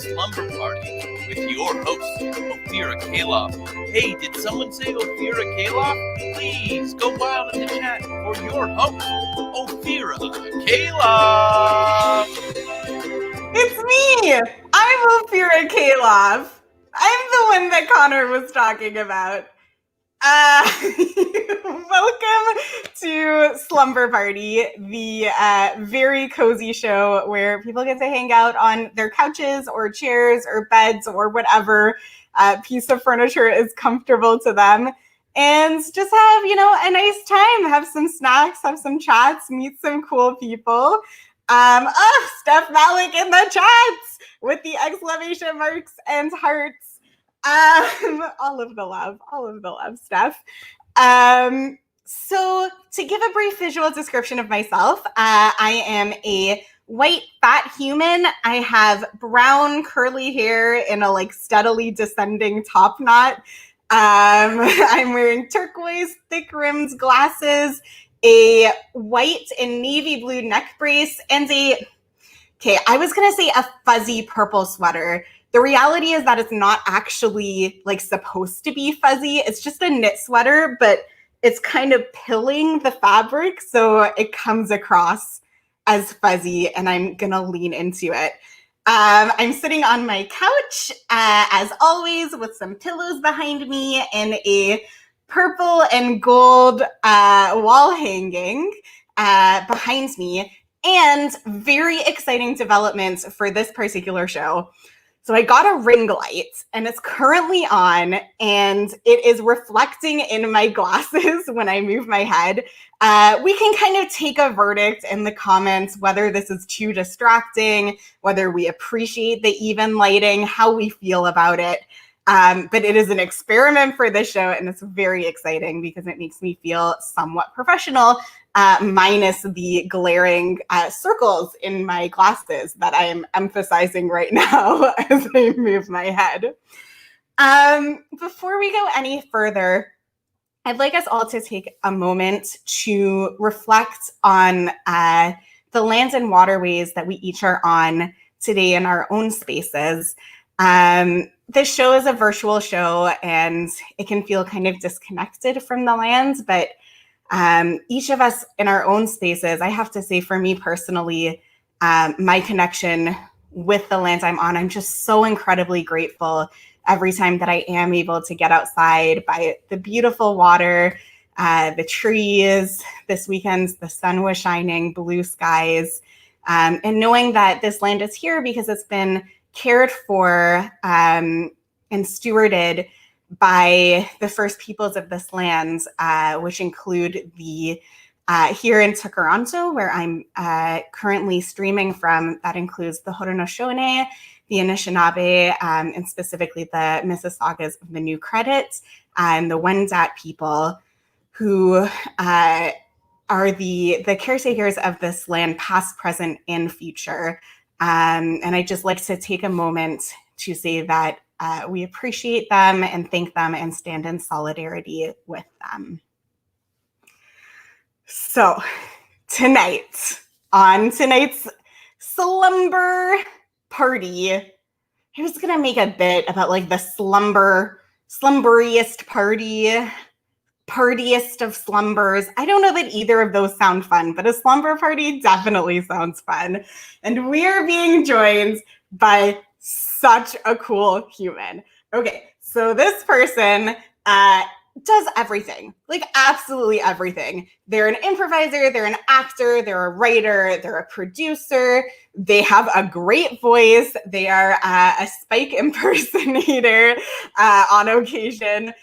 Slumber Party with your host, Kyah. Hey, did someone say Kyah? Please go wild in the chat for your host, Kyah. It's me! I'm Kyah. I'm the one that Connor was talking about. Welcome to Slumber Party, the very cozy show where people get to hang out on their couches or chairs or beds or whatever piece of furniture is comfortable to them and just have, a nice time, have some snacks, have some chats, meet some cool people. Steph Malik in the chats with the exclamation marks and hearts. All of the love, Steph. So to give a brief visual description of myself, I am a white, fat human. I have brown, curly hair in a steadily descending top knot. I'm wearing turquoise, thick-rimmed glasses, a white and navy blue neck brace, and a fuzzy purple sweater. The reality is that it's not actually supposed to be fuzzy. It's just a knit sweater, but it's kind of pilling the fabric, so it comes across as fuzzy, and I'm gonna lean into it. I'm sitting on my couch, as always, with some pillows behind me and a purple and gold wall hanging behind me, and very exciting developments for this particular show. So I got a ring light and it's currently on and it is reflecting in my glasses when I move my head. We can kind of take a verdict in the comments whether this is too distracting, whether we appreciate the even lighting, how we feel about it. But it is an experiment for this show and it's very exciting because it makes me feel somewhat professional. Minus the glaring circles in my glasses that I am emphasizing right now as I move my head. Before we go any further, I'd like us all to take a moment to reflect on the lands and waterways that we each are on today in our own spaces. This show is a virtual show and it can feel kind of disconnected from the land, but each of us in our own spaces, I have to say for me personally, my connection with the land I'm on, I'm just so incredibly grateful every time that I am able to get outside by the beautiful water, the trees. This weekend, the sun was shining, blue skies. And knowing that this land is here because it's been cared for and stewarded by the first peoples of this land, which include the here in Toronto, where I'm currently streaming from. That includes the Haudenosaunee, the Anishinaabe, and specifically the Mississaugas of the New Credit, and the Wendat people, who are the caretakers of this land, past, present, and future. And I'd just like to take a moment to say that we appreciate them and thank them and stand in solidarity with them. So on tonight's Slumber Party, I was gonna make a bit about like the slumberiest party, partiest of slumbers. I don't know that either of those sound fun, but a slumber party definitely sounds fun. And we are being joined by such a cool human. Okay, so this person does everything, like absolutely everything. They're an improviser, they're an actor, they're a writer, they're a producer, they have a great voice, they are a Spike impersonator on occasion.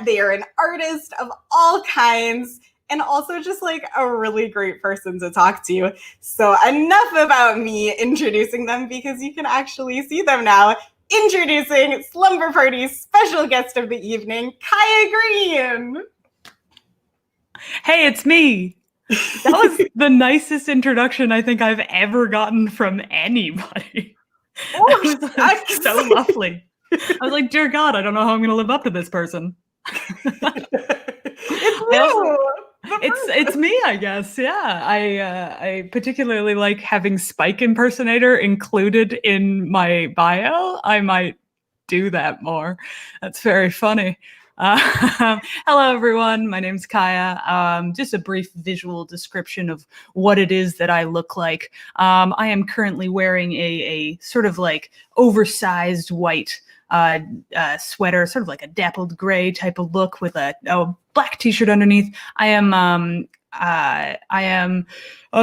They are an artist of all kinds, and also just like a really great person to talk to. So enough about me introducing them, because you can actually see them now. Introducing Slumber Party's special guest of the evening, Kyah Green. Hey, it's me. That was the nicest introduction I think I've ever gotten from anybody. Oh, it was like, so lovely. I was like, dear God, I don't know how I'm going to live up to this person. It's me, I guess. Yeah, I particularly like having Spike impersonator included in my bio. I might do that more. That's very funny. Hello, everyone. My name's Kyah. Just a brief visual description of what it is that I look like. I am currently wearing a sort of like oversized white sweater, sort of like a dappled gray type of look with a black t-shirt underneath. I am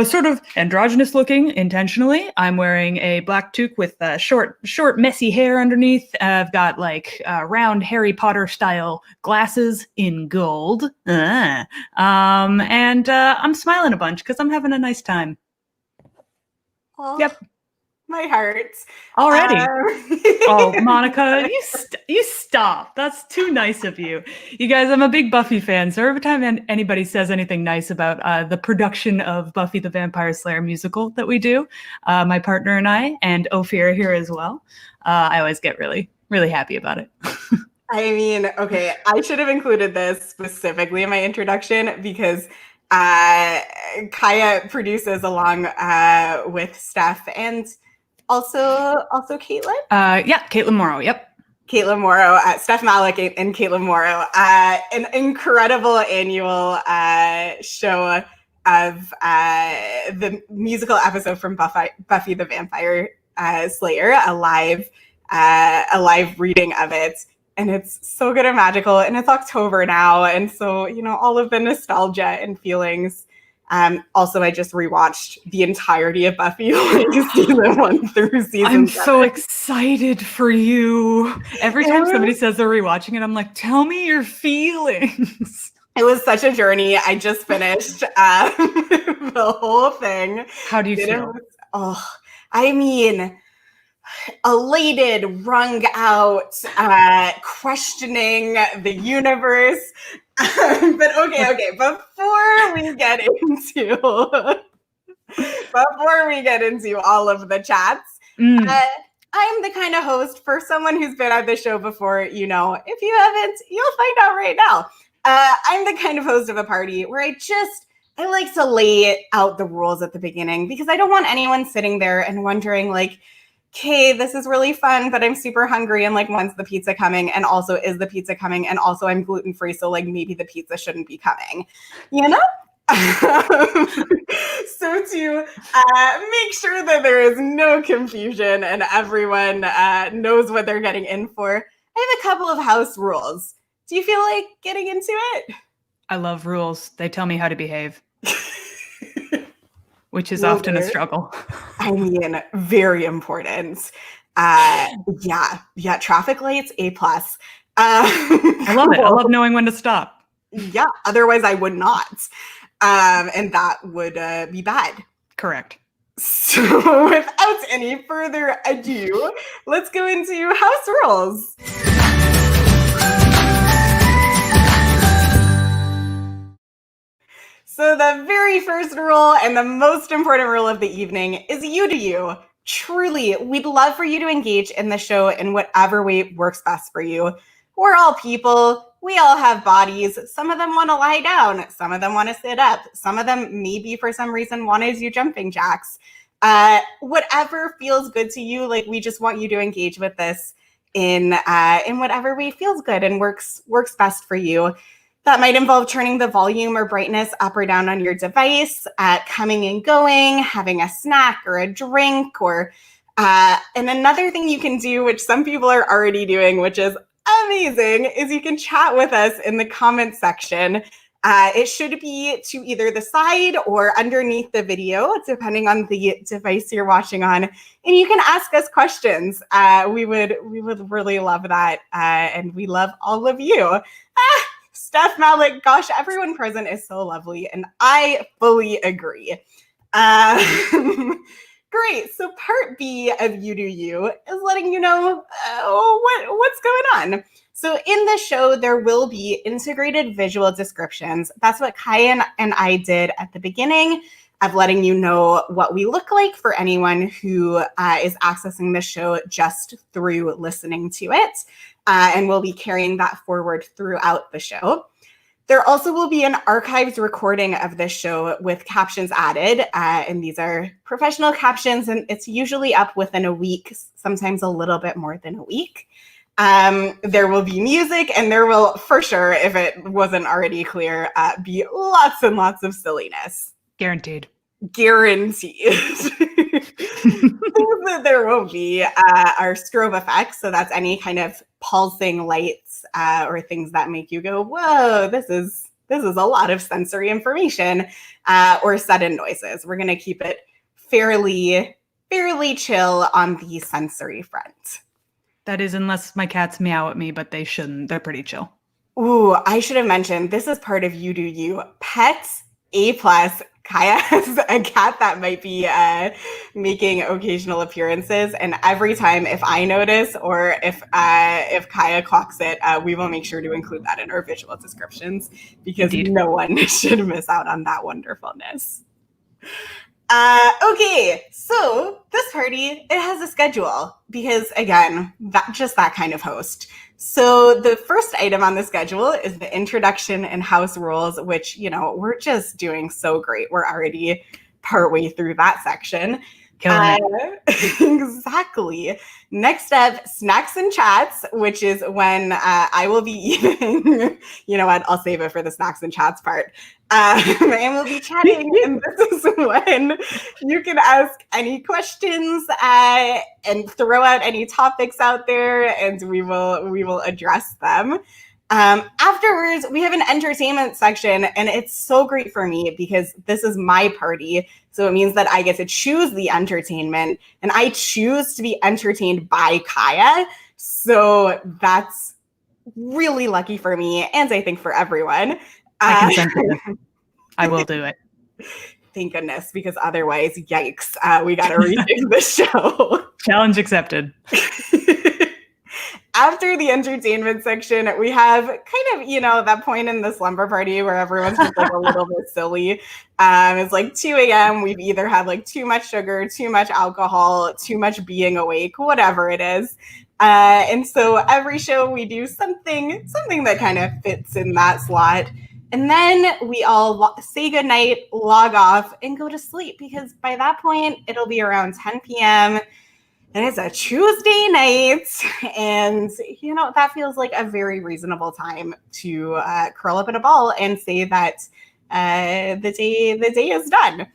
sort of androgynous looking intentionally. I'm wearing a black toque with short, messy hair underneath. I've got like round Harry Potter style glasses in gold. And I'm smiling a bunch because I'm having a nice time. Oh, yep. My heart. Already. Oh, Monica, you stop. That's too nice of you. You guys, I'm a big Buffy fan, so every time anybody says anything nice about the production of Buffy the Vampire Slayer musical that we do, my partner and I, and Ophir are here as well, I always get really, really happy about it. I mean, okay, I should have included this specifically in my introduction because Kyah produces along with Steph and also Caitlin? Yeah, Caitlin Morrow, yep. Caitlin Morrow, Steph Malik and Caitlin Morrow. An incredible annual show of the musical episode from Buffy the Vampire Slayer, a live reading of it. And it's so good and magical. And it's October now. And so, you know, all of the nostalgia and feelings. Also, I just rewatched the entirety of Buffy, like season 1 through season 7. I'm so excited for you. Every time somebody says they're rewatching it, I'm like, tell me your feelings. It was such a journey. I just finished the whole thing. How do you feel? I mean, elated, wrung out, questioning the universe. But okay, before we get into all of the chats, I'm the kind of host, for someone who's been on the show before, you know, if you haven't, you'll find out right now. I'm the kind of host of a party where I like to lay out the rules at the beginning, because I don't want anyone sitting there and wondering like, okay, this is really fun, but I'm super hungry, and like, when's the pizza coming? And also, is the pizza coming? And also, I'm gluten-free, so like, maybe the pizza shouldn't be coming, you know? So to make sure that there is no confusion and everyone knows what they're getting in for, I have a couple of house rules. Do you feel like getting into it? I love rules. They tell me how to behave. which is Will often a do. struggle. I mean, very important. Yeah, traffic lights, A+. I love it. I love knowing when to stop. Yeah, otherwise I would not. And that would be bad. Correct. So without any further ado, let's go into house rules. So the very first rule and the most important rule of the evening is you do you. Truly, we'd love for you to engage in the show in whatever way works best for you. We're all people. We all have bodies. Some of them want to lie down. Some of them want to sit up. Some of them maybe for some reason want to do jumping jacks. Whatever feels good to you, like we just want you to engage with this in whatever way feels good and works best for you. That might involve turning the volume or brightness up or down on your device, coming and going, having a snack or a drink, or and another thing you can do, which some people are already doing, which is amazing, is you can chat with us in the comment section. It should be to either the side or underneath the video, depending on the device you're watching on. And you can ask us questions. We would really love that. And we love all of you. Steph Malik, gosh, everyone present is so lovely. And I fully agree. Great. So part B of You Do You is letting you know what's going on. So in the show, there will be integrated visual descriptions. That's what Kyah and I did at the beginning of letting you know what we look like for anyone who is accessing the show just through listening to it. And we'll be carrying that forward throughout the show. There also will be an archived recording of this show with captions added, and these are professional captions, and it's usually up within a week, sometimes a little bit more than a week. There will be music, and there will, for sure, if it wasn't already clear, be lots and lots of silliness. Guaranteed. Guaranteed. Things that there will be are strobe effects, so that's any kind of pulsing lights or things that make you go, whoa, this is a lot of sensory information, or sudden noises. We're going to keep it fairly chill on the sensory front. That is, unless my cats meow at me, but they shouldn't. They're pretty chill. Ooh, I should have mentioned, this is part of You Do You. Pets, A+. Kyah has a cat that might be making occasional appearances, and every time if I notice or if Kyah clocks it, we will make sure to include that in our visual descriptions, because Indeed. No one should miss out on that wonderfulness. Okay, so this party, it has a schedule because, again, that kind of host. So the first item on the schedule is the introduction and house rules, which, we're just doing so great. We're already partway through that section. Killing it. Exactly. Next up, snacks and chats, which is when I will be eating. You know what? I'll save it for the snacks and chats part. And we'll be chatting, and this is when you can ask any questions and throw out any topics out there, and we will address them. Afterwards, we have an entertainment section, and it's so great for me because this is my party. So it means that I get to choose the entertainment, and I choose to be entertained by Kyah. So that's really lucky for me, and I think for everyone. I consent to this. I will do it. Thank goodness, because otherwise, yikes, we got to rethink the show. Challenge accepted. After the entertainment section, we have kind of, that point in the slumber party where everyone's just like a little bit silly. It's like 2 a.m. We've either had like too much sugar, too much alcohol, too much being awake, whatever it is. And so every show we do something that kind of fits in that slot. And then we all say goodnight, log off, and go to sleep, because by that point, it'll be around 10 p.m., and it's a Tuesday night, and, that feels like a very reasonable time to curl up in a ball and say that the day is done.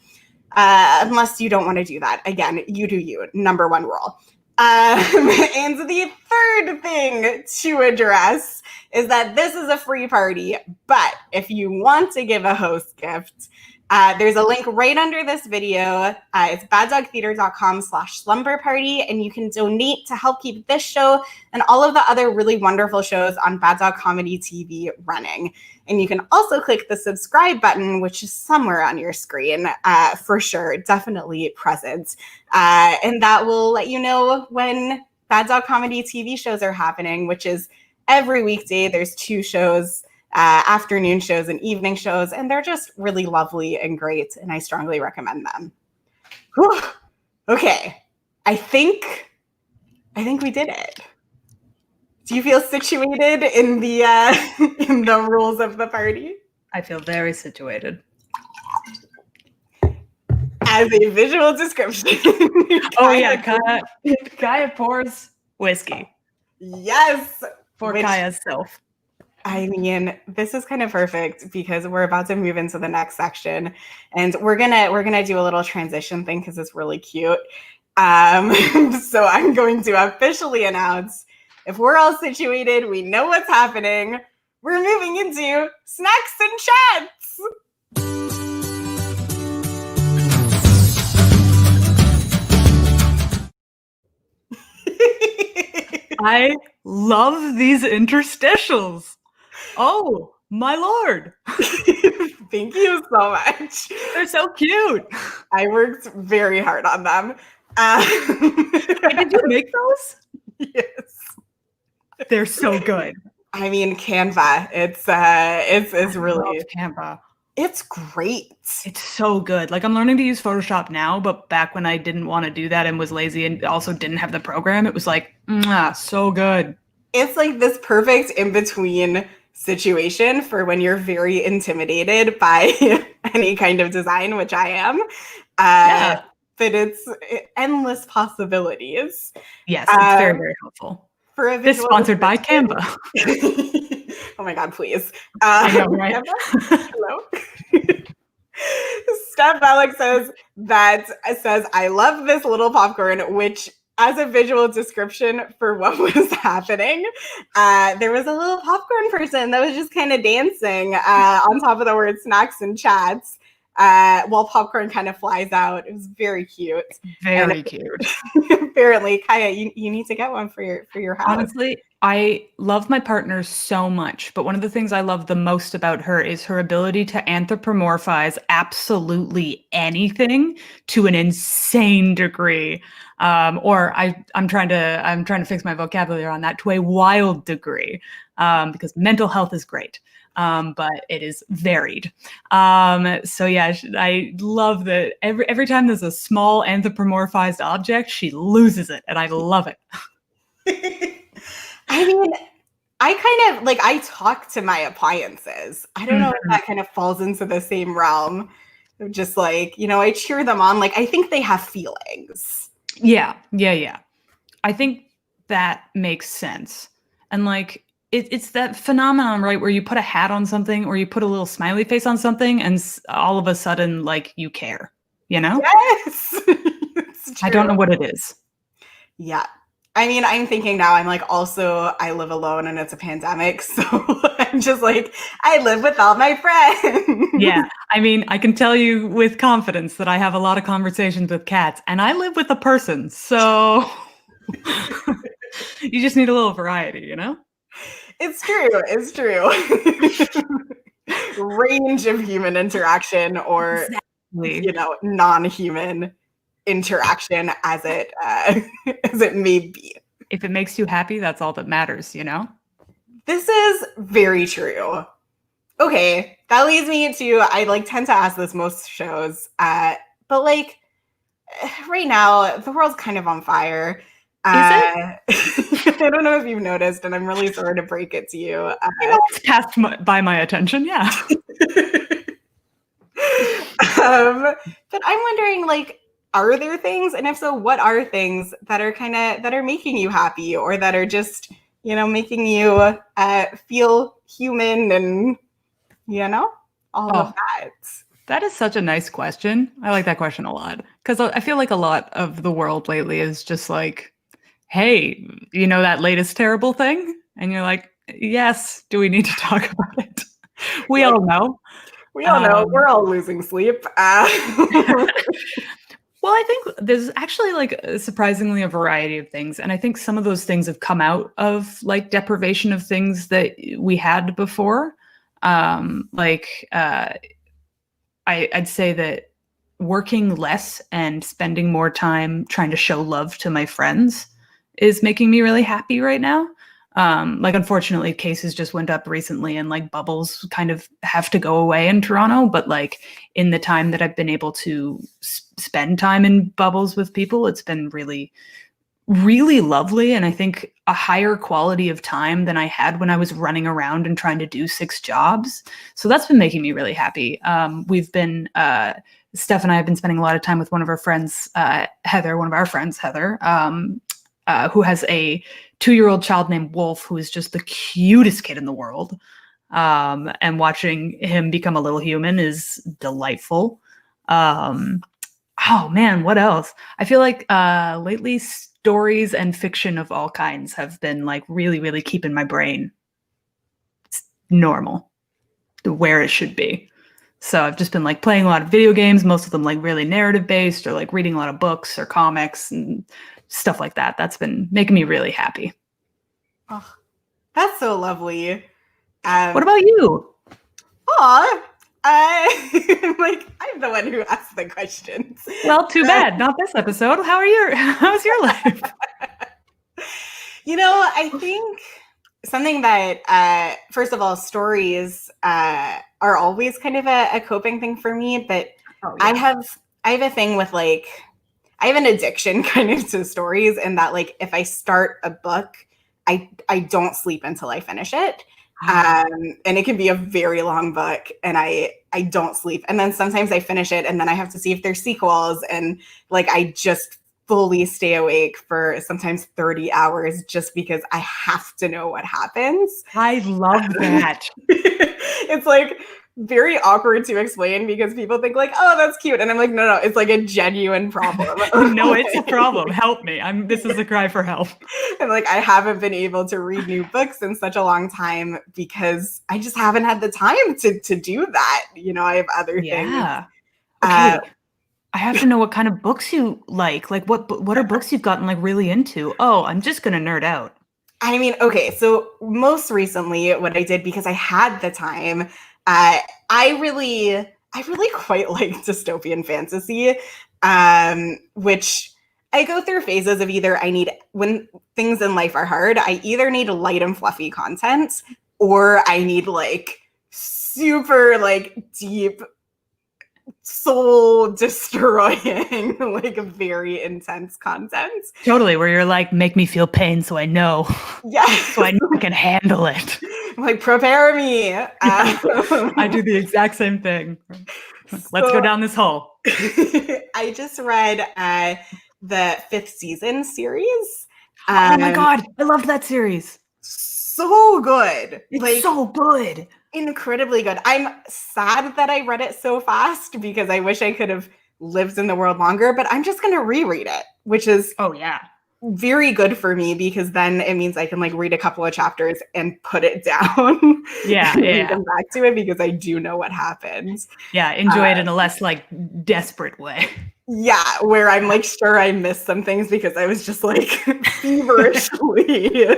Unless you don't want to do that. Again, you do you. Number one rule. And the third thing to address is that this is a free party, but if you want to give a host gift, There's a link right under this video. It's baddogtheater.com/slumber party, and you can donate to help keep this show and all of the other really wonderful shows on Bad Dog Comedy TV running. And you can also click the subscribe button, which is somewhere on your screen, for sure, definitely present. And that will let you know when Bad Dog Comedy TV shows are happening, which is every weekday. There's 2 shows. Afternoon shows and evening shows, and they're just really lovely and great, and I strongly recommend them. Whew. Okay, I think we did it. Do you feel situated in the in the rules of the party? I feel very situated. As a visual description. Oh yeah, Kyah pours whiskey. Yes, for Kyah's self. I mean, this is kind of perfect because we're about to move into the next section, and we're gonna do a little transition thing because it's really cute. So I'm going to officially announce, if we're all situated, we know what's happening. We're moving into snacks and chats. I love these interstitials. Oh, my lord. Thank you so much. They're so cute. I worked very hard on them. Did you make those? Yes. They're so good. I mean, Canva. It's really Canva. It's great. It's so good. Like, I'm learning to use Photoshop now, but back when I didn't want to do that and was lazy and also didn't have the program, it was like, so good. It's like this perfect in-between situation for when you're very intimidated by any kind of design, which I am. Yeah. But it's endless possibilities. Yes, it's very, very helpful. For a this sponsored by Canva. Oh my God, please. I know, right? Hello. Steph Alex says, I love this little popcorn, which as a visual description for what was happening, there was a little popcorn person that was just kind of dancing on top of the word snacks and chats while popcorn kind of flies out. It was very cute. Very cute. Apparently, Kyah, you need to get one for your house. Honestly, I love my partner so much, but one of the things I love the most about her is her ability to anthropomorphize absolutely anything to an insane degree. Or I'm trying to fix my vocabulary on that, to a wild degree, because mental health is great. But it is varied. So yeah, I love that every time there's a small anthropomorphized object, she loses it, and I love it. I mean, I kind of like, I talk to my appliances. I don't know if that kind of falls into the same realm of just like, I cheer them on. Like, I think they have feelings. Yeah. I think that makes sense. And like, it's that phenomenon, right, where you put a hat on something or you put a little smiley face on something and all of a sudden, like, you care, Yes. I don't know what it is. Yeah. I mean, I'm thinking now, I'm like, also, I live alone and it's a pandemic. So I'm just like, I live with all my friends. Yeah. I mean, I can tell you with confidence that I have a lot of conversations with cats and I live with a person. So you just need a little variety, It's true. Range of human interaction or, non-human interaction as it may be. If it makes you happy, that's all that matters, This is very true. Okay, that leads me to, I tend to ask this most shows, but right now the world's kind of on fire. Is it? I don't know if you've noticed, and I'm really sorry to break it to you. It's passed by my attention, yeah. But I'm wondering, are there things, and if so, what are things that are making you happy, or that are just, making you feel human, and all of that? That is such a nice question. I like that question a lot because I feel like a lot of the world lately is just like, hey, that latest terrible thing? And you're like, yes, do we need to talk about it? We all know. We all know we're all losing sleep. Well, I think there's actually like surprisingly a variety of things. And I think some of those things have come out of like deprivation of things that we had before. I'd say that working less and spending more time trying to show love to my friends is making me really happy right now. Like, unfortunately, cases just went up recently and like bubbles kind of have to go away in Toronto. But like in the time that I've been able to spend time in bubbles with people, it's been really, really lovely. And I think a higher quality of time than I had when I was running around and trying to do 6 jobs. So that's been making me really happy. We've been, Steph and I have been spending a lot of time with one of our friends, Heather, who has a 2-year-old child named Wolf, who is just the cutest kid in the world. And watching him become a little human is delightful. Oh man, what else? I feel like lately stories and fiction of all kinds have been like really, really keeping my brain normal, where it should be. So I've just been like playing a lot of video games, most of them like really narrative based, or like reading a lot of books or comics and stuff like that. That's been making me really happy. Oh, that's so lovely. What about you? I'm the one who asked the questions. Well, too bad. Not this episode. How's your life? I think something that, first of all, stories are always kind of a coping thing for me. But I have a thing with like, I have an addiction kind of to stories, and that like if I start a book, I don't sleep until I finish it. And it can be a very long book, and I don't sleep. And then sometimes I finish it and then I have to see if there's sequels, and like I just fully stay awake for sometimes 30 hours just because I have to know what happens. I love that. It's like very awkward to explain because people think like, oh, that's cute. And I'm like, no, it's like a genuine problem. No, it's a problem. Help me. This is a cry for help. And like, I haven't been able to read new books in such a long time because I just haven't had the time to do that. I have other things. Okay. I have to know what kind of books you like. Like what are books you've gotten like really into? Oh, I'm just going to nerd out. I mean, okay. So most recently what I did, because I had the time, I really quite like dystopian fantasy, which I go through phases of either when things in life are hard, I either need light and fluffy content, or I need like super like deep, soul destroying, like very intense content. Totally, where you're like, make me feel pain so I know. Yeah. So I know I can handle it. Like, prepare me. I do the exact same thing. Let's go down this hole. I just read the 5th season series. Oh my God, I loved that series. So good. It's so good. Incredibly good. I'm sad that I read it so fast because I wish I could have lived in the world longer, but I'm just going to reread it, which is very good for me because then it means I can like read a couple of chapters and put it down. And come back to it because I do know what happens. Yeah, enjoy it in a less like desperate way. Yeah, where I'm like sure I missed some things because I was just like feverishly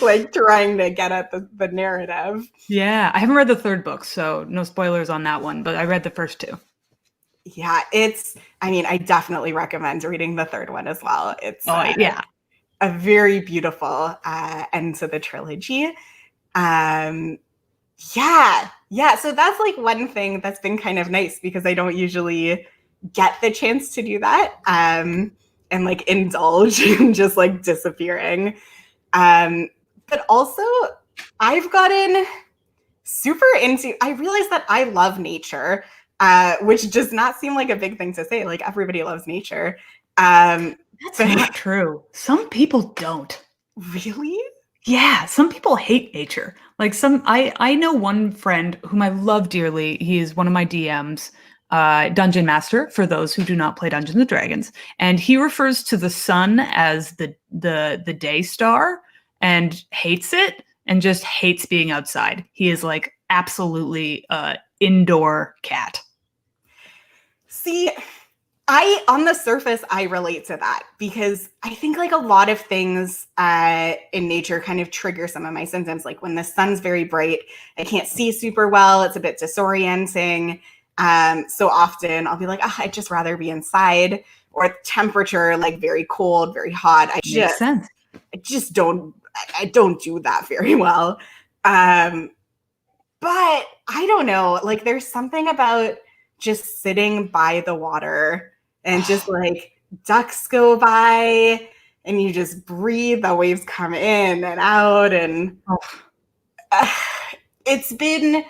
like trying to get at the narrative. Yeah, I haven't read the 3rd book, so no spoilers on that one, but I read the first 2. Yeah, I definitely recommend reading the 3rd one as well. It's a very beautiful end to the trilogy. So that's like one thing that's been kind of nice because I don't usually get the chance to do that and like indulge in just like disappearing. But also I've gotten super I realized that I love nature. Which does not seem like a big thing to say. Like everybody loves nature. That's not true. Some people don't. Really? Yeah, some people hate nature. Like I know one friend whom I love dearly. He is one of my DMs, Dungeon Master, for those who do not play Dungeons and Dragons. And he refers to the sun as the day star and hates it and just hates being outside. He is like absolutely indoor cat. See, on the surface, I relate to that because I think like a lot of things in nature kind of trigger some of my symptoms. Like when the sun's very bright, I can't see super well. It's a bit disorienting. So often I'll be like, I'd just rather be inside, or temperature, like very cold, very hot. I don't do that very well. But I don't know, like there's something about just sitting by the water and just like ducks go by and you just breathe, the waves come in and out. And it's been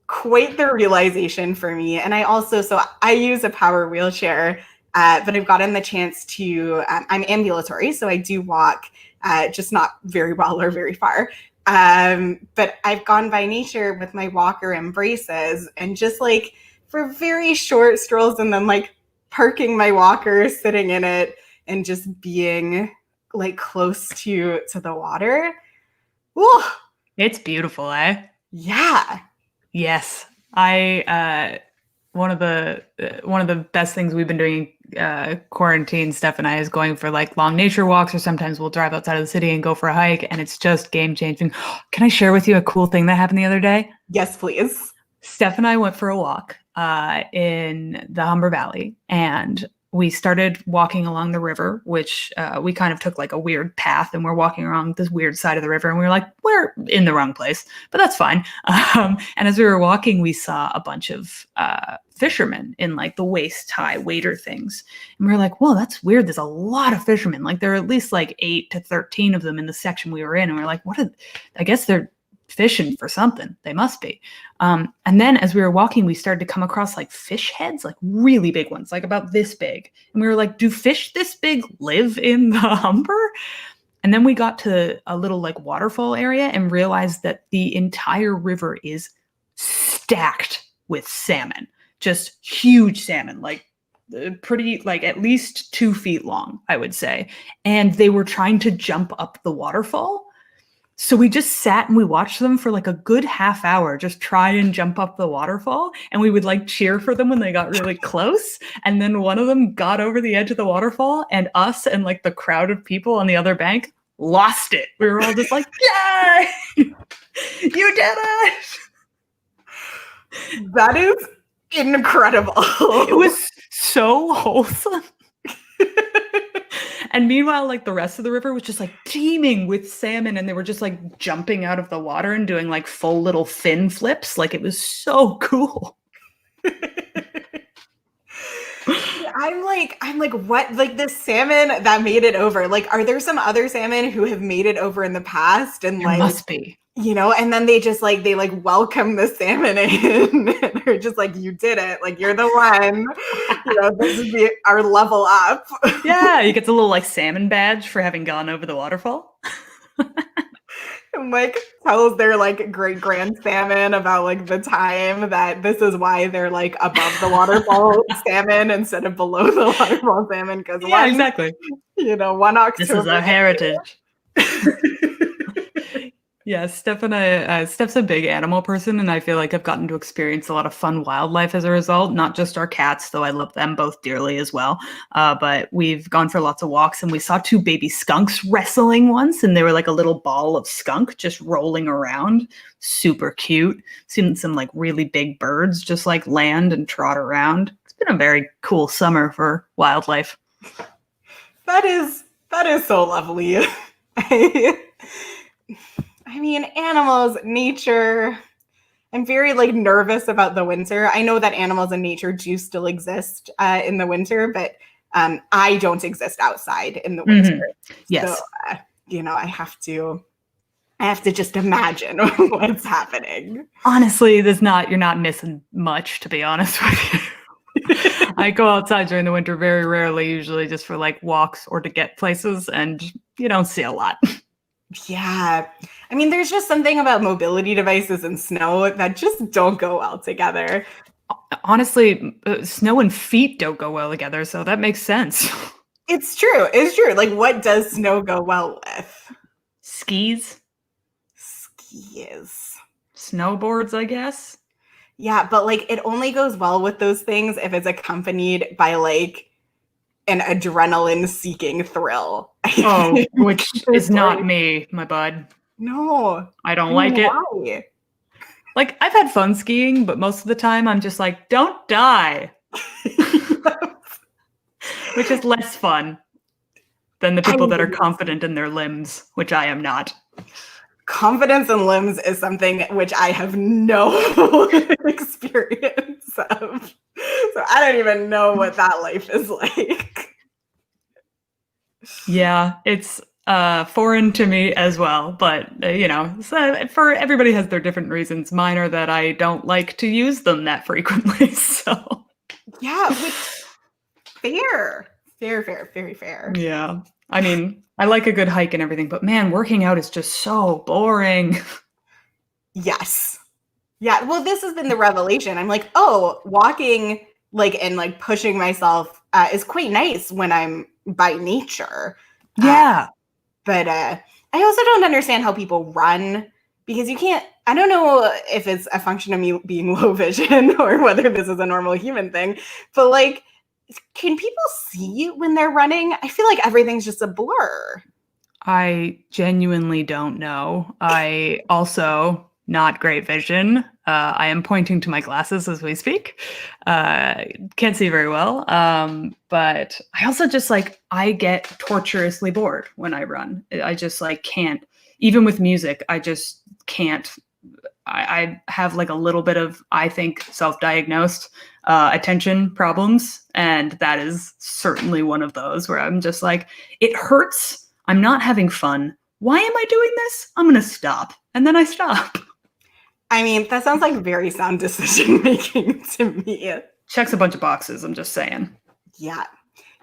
quite the realization for me. And I use a power wheelchair, but I've gotten the chance to, I'm ambulatory, so I do walk, just not very well or very far. But I've gone by nature with my walker and braces and just like for very short strolls and then like parking my walker, sitting in it and just being like close to the water. Ooh. It's beautiful, eh? Yeah. Yes. One of the best things we've been doing quarantine, Steph and I, is going for like long nature walks, or sometimes we'll drive outside of the city and go for a hike, and it's just game changing. Can I share with you a cool thing that happened the other day? Yes, please. Steph and I went for a walk in the Humber Valley, and we started walking along the river, which we kind of took like a weird path, and we're walking around this weird side of the river, and we were like, we're in the wrong place, but that's fine. And as we were walking, we saw a bunch of fishermen in like the waist high wader things. And we were like, whoa, that's weird. There's a lot of fishermen. Like there are at least like 8 to 13 of them in the section we were in. And we are like, I guess they're fishing for something. They must be. And then as we were walking, we started to come across like fish heads, like really big ones, like about this big. And we were like, do fish this big live in the Humber? And then we got to a little like waterfall area and realized that the entire river is stacked with salmon, just huge salmon, like pretty, like at least 2 feet long, I would say. And they were trying to jump up the waterfall. So we just sat and we watched them for like a good half hour, just try and jump up the waterfall. And we would like cheer for them when they got really close. And then one of them got over the edge of the waterfall, and us and like the crowd of people on the other bank lost it. We were all just like, yay! You did it! That is incredible. It was so wholesome. And meanwhile, like the rest of the river was just like teeming with salmon, and they were just like jumping out of the water and doing like full little fin flips. Like it was so cool. I'm like, what? Like the salmon that made it over. Like, are there some other salmon who have made it over in the past? And there like, must be. You know, and then they welcome the salmon in, and they're just like, you did it, like you're the one, you know, this is our level up. Yeah, you get the little like salmon badge for having gone over the waterfall. And like tells their like great grand salmon about like the time that this is why they're like above the waterfall salmon instead of below the waterfall salmon, because yeah, exactly. You know, 1 October. This is our heritage. Yeah, Steph's a big animal person, and I feel like I've gotten to experience a lot of fun wildlife as a result. Not just our cats, though I love them both dearly as well. But we've gone for lots of walks, and we saw 2 baby skunks wrestling once, and they were like a little ball of skunk just rolling around. Super cute. Seen some like really big birds just like land and trot around. It's been a very cool summer for wildlife. That is so lovely. I mean, animals, nature. I'm very like nervous about the winter. I know that animals and nature do still exist in the winter, but I don't exist outside in the winter. Mm-hmm. Yes. So, you know, I have to just imagine what's happening. Honestly, you're not missing much, to be honest with you. I go outside during the winter very rarely, usually just for like walks or to get places, and you don't see a lot. Yeah. I mean, there's just something about mobility devices and snow that just don't go well together. Honestly, snow and feet don't go well together, so that makes sense. It's true. It's true. Like, what does snow go well with? Skis. Skis. Snowboards, I guess. Yeah, but like it only goes well with those things if it's accompanied by like an adrenaline seeking thrill. Oh, which is not Like, me, my bud. no. I don't I like mean, it. why? Like, I've had fun skiing, but most of the time I'm just like, don't die, which is less fun than the people that are confident in their limbs, which I am not. Confidence in limbs is something which I have no experience of. So I don't even know what that life is like. Yeah, it's foreign to me as well, but so for everybody has their different reasons. Mine are that I don't like to use them that frequently. So Yeah, which fair. Fair, very fair. yeah. I mean, I like a good hike and everything, but man, working out is just so boring. Yes. Yeah. Well, this has been the revelation. I'm like, oh, walking like and like pushing myself is quite nice when I'm by nature. Yeah. But I also don't understand how people run because you can't. I don't know if it's a function of me being low vision or whether this is a normal human thing, but like, can people see when they're running? I feel like everything's just a blur. I genuinely don't know. I also not great vision. I am pointing to my glasses as we speak. Can't see very well. But I also just like I get torturously bored when I run. I just like can't. Even with music, I just can't. I have like a little bit of, I think, self-diagnosed attention problems, and that is certainly one of those where I'm just like, it hurts. I'm not having fun. Why am I doing this? I'm going to stop. And then I stop. I mean, that sounds like very sound decision making to me. Checks a bunch of boxes, I'm just saying. Yeah.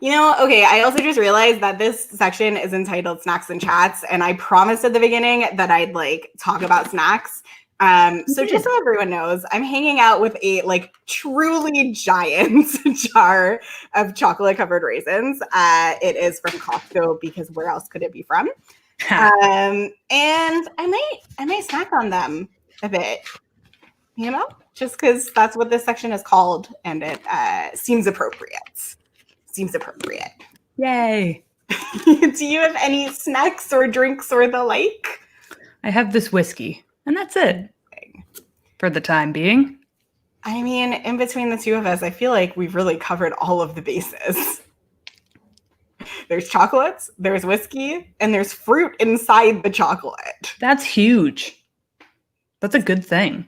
Okay, I also just realized that this section is entitled Snacks and Chats, and I promised at the beginning that I'd like talk about snacks. So just so everyone knows, I'm hanging out with a like truly giant jar of chocolate covered raisins. It is from Costco because where else could it be from? And I might snack on them a bit, just because that's what this section is called, and it seems appropriate. Yay. Do you have any snacks or drinks or the like? I have this whiskey, and that's it for the time being. I mean, in between the two of us, I feel like we've really covered all of the bases. There's chocolates, there's whiskey, and there's fruit inside the chocolate. That's huge. That's a good thing.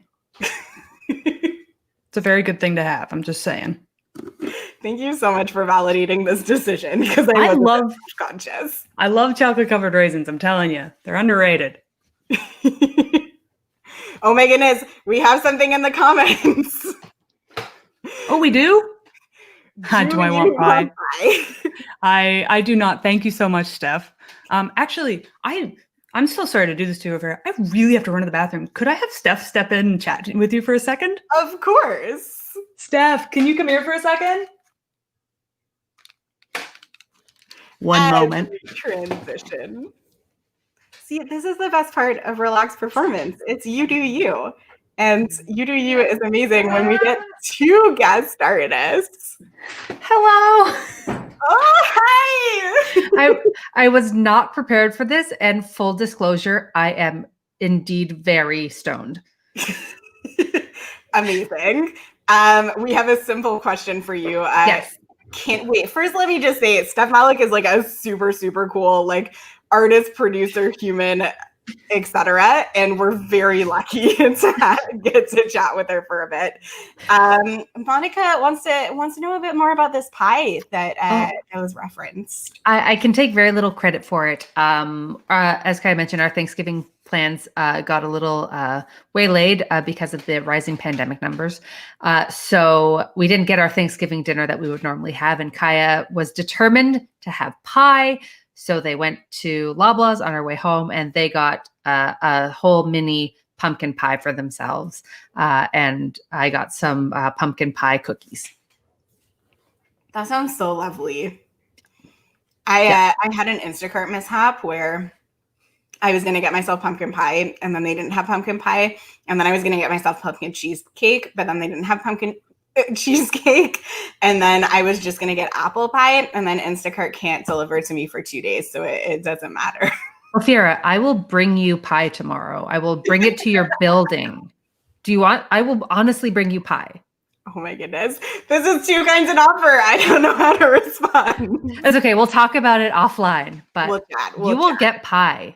It's a very good thing to have. I'm just saying. Thank you so much for validating this decision because I love conscious. I love chocolate covered raisins. I'm telling you, they're underrated. Oh my goodness, we have something in the comments. Oh, we do? Do I want pie? I do not. Thank you so much, Steph. Actually, I'm so sorry to do this to you, Vera. I really have to run to the bathroom. Could I have Steph step in and chat with you for a second? Of course. Steph, can you come here for a second? One moment. Transition. See, this is the best part of relaxed performance. It's you do you. And you do you is amazing when we get two guest artists. Hello. Oh, hi. I was not prepared for this, and full disclosure, I am indeed very stoned. Amazing. We have a simple question for you. Yes. Can't wait. First, let me just say, Steph Malik is like a super, super cool, like artist, producer, human, etc. And we're very lucky to get to chat with her for a bit. Monica wants to know a bit more about this pie that was referenced. I can take very little credit for it. As Kyah mentioned, our Thanksgiving plans got a little waylaid because of the rising pandemic numbers. So we didn't get our Thanksgiving dinner that we would normally have. And Kyah was determined to have pie. So they went to Loblaws on our way home, and they got a whole mini pumpkin pie for themselves. And I got some pumpkin pie cookies. That sounds so lovely. I had an Instacart mishap where I was going to get myself pumpkin pie, and then they didn't have pumpkin pie. And then I was going to get myself pumpkin cheesecake, but then they didn't have pumpkin cheesecake. And then I was just going to get apple pie, and then Instacart can't deliver to me for 2 days, so it doesn't matter. Ophira, I will bring you pie tomorrow. I will bring it to your building. Do you want? I will honestly bring you pie. Oh my goodness. This is too kind an offer. I don't know how to respond. It's okay. We'll talk about it offline, but you will get pie.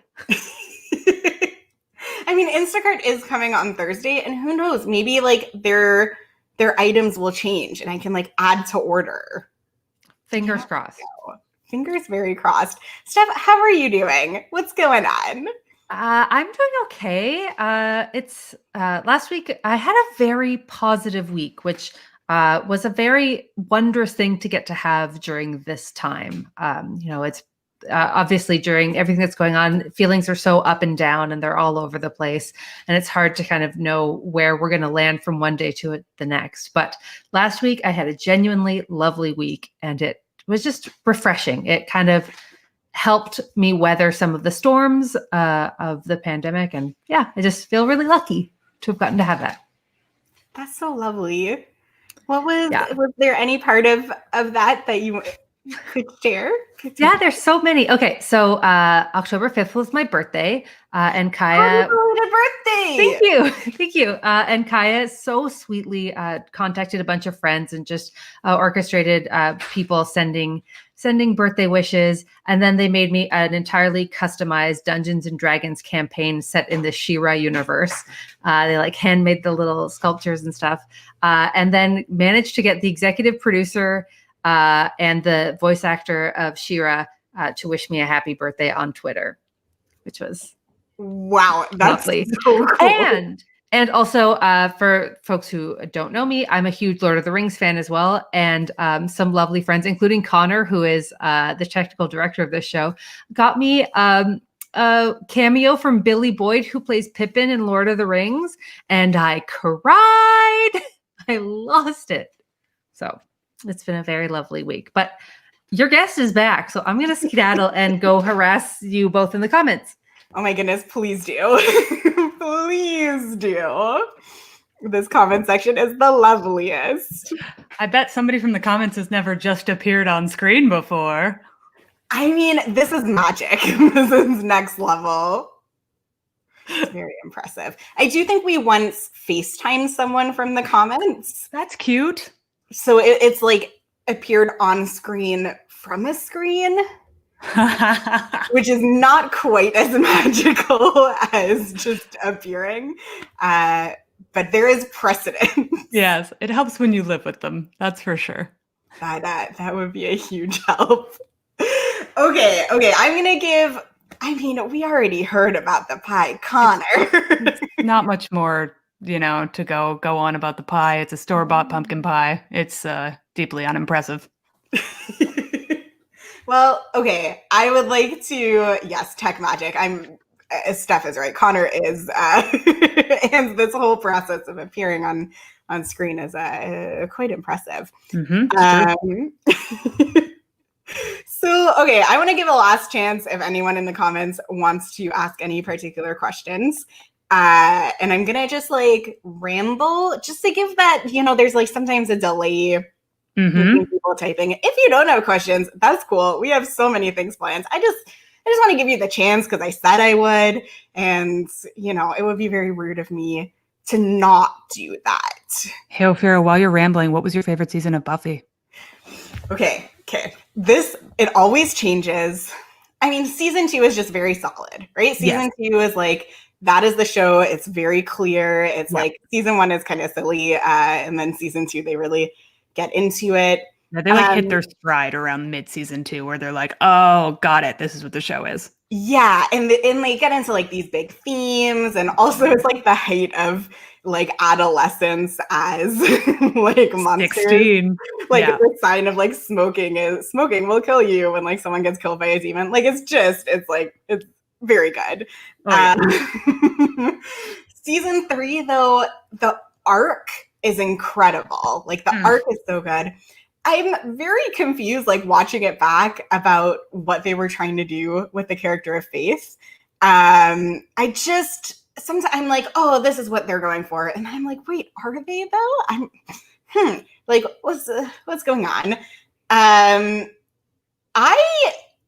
I mean, Instacart is coming on Thursday, and who knows? Maybe like their items will change, and I can like add to order. Fingers crossed. Fingers very crossed. Steph, how are you doing? What's going on? I'm doing okay. It's last week I had a very positive week, which was a very wondrous thing to get to have during this time. It's obviously during everything that's going on, feelings are so up and down and they're all over the place. And it's hard to kind of know where we're going to land from one day to the next. But last week I had a genuinely lovely week, and it was just refreshing. It kind of helped me weather some of the storms of the pandemic. And yeah, I just feel really lucky to have gotten to have that. That's so lovely. Was there any part of that you could share? Yeah, there's so many. Okay, so October 5th was my birthday, and Kyah. Happy birthday! Thank you. And Kyah so sweetly contacted a bunch of friends and just orchestrated people sending birthday wishes, and then they made me an entirely customized Dungeons and Dragons campaign set in the She-Ra universe. They like handmade the little sculptures and stuff, and then managed to get the executive producer and the voice actor of She-Ra to wish me a happy birthday on Twitter, which was that's lovely. So cool. And also, for folks who don't know me, I'm a huge Lord of the Rings fan as well. And some lovely friends, including Connor, who is the technical director of this show, got me a cameo from Billy Boyd, who plays Pippin in Lord of the Rings. And I cried. I lost it. So it's been a very lovely week. But your guest is back. So I'm going to skedaddle and go harass you both in the comments. Oh my goodness, please do. Please do. This comment section is the loveliest. I bet somebody from the comments has never just appeared on screen before. I mean, this is magic. This is next level. It's very impressive. I do think we once FaceTimed someone from the comments. That's cute. So it's like appeared on screen from a screen. Which is not quite as magical as just appearing, but there is precedent. Yes, it helps when you live with them. That's for sure. That would be a huge help. Okay. I'm gonna give. I mean, we already heard about the pie, Connor. It's not much more, to go on about the pie. It's a store-bought pumpkin pie. It's deeply unimpressive. Well, okay. I would like to, yes, tech magic. Steph is right. Connor is, and this whole process of appearing on screen is quite impressive. Mm-hmm. So, okay, I want to give a last chance if anyone in the comments wants to ask any particular questions. And I'm going to just like ramble just to give that, there's like sometimes a delay. Mm-hmm. People typing. If you don't have questions, that's cool. We have so many things planned. I just want to give you the chance because I said I would, and it would be very rude of me to not do that. Hey, Ophira, while you're rambling, what was your favorite season of Buffy? Okay. It always changes. I mean, season 2 is just very solid, right? Season 2 is like, that is the show. It's very clear. It's like season 1 is kind of silly, and then season 2 they really get into it. Yeah, they hit their stride around mid-season 2 where they're like, oh, got it. This is what the show is. Yeah. And they get into like these big themes. And also it's like the height of like adolescence as like monsters. 16. Like the sign of like smoking will kill you when like someone gets killed by a demon. Like it's very good. Season 3 though, the arc is incredible. Like the arc is so good. I'm very confused, like watching it back about what they were trying to do with the character of Faith. I just sometimes I'm like, oh, this is what they're going for, and I'm like, wait, are they though? Like, what's going on?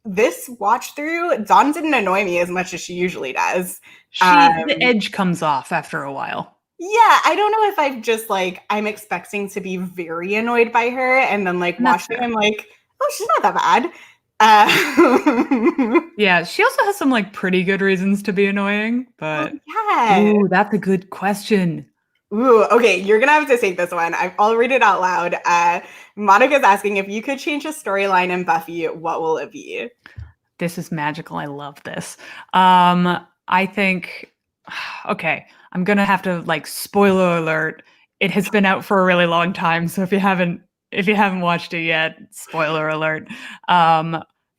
This watch through, Dawn didn't annoy me as much as she usually does. The edge comes off after a while. Yeah, I don't know if I've just like, I'm expecting to be very annoyed by her, and then like watching, I'm like, oh, she's not that bad. Yeah, she also has some like pretty good reasons to be annoying, but yeah. Ooh, that's a good question. Ooh, okay, you're gonna have to take this one. I'll read it out loud. Monica's asking, if you could change a storyline in Buffy, what will it be? This is magical. I love this. I think, okay, I'm gonna have to like spoiler alert. It has been out for a really long time, so if you haven't watched it yet, spoiler alert.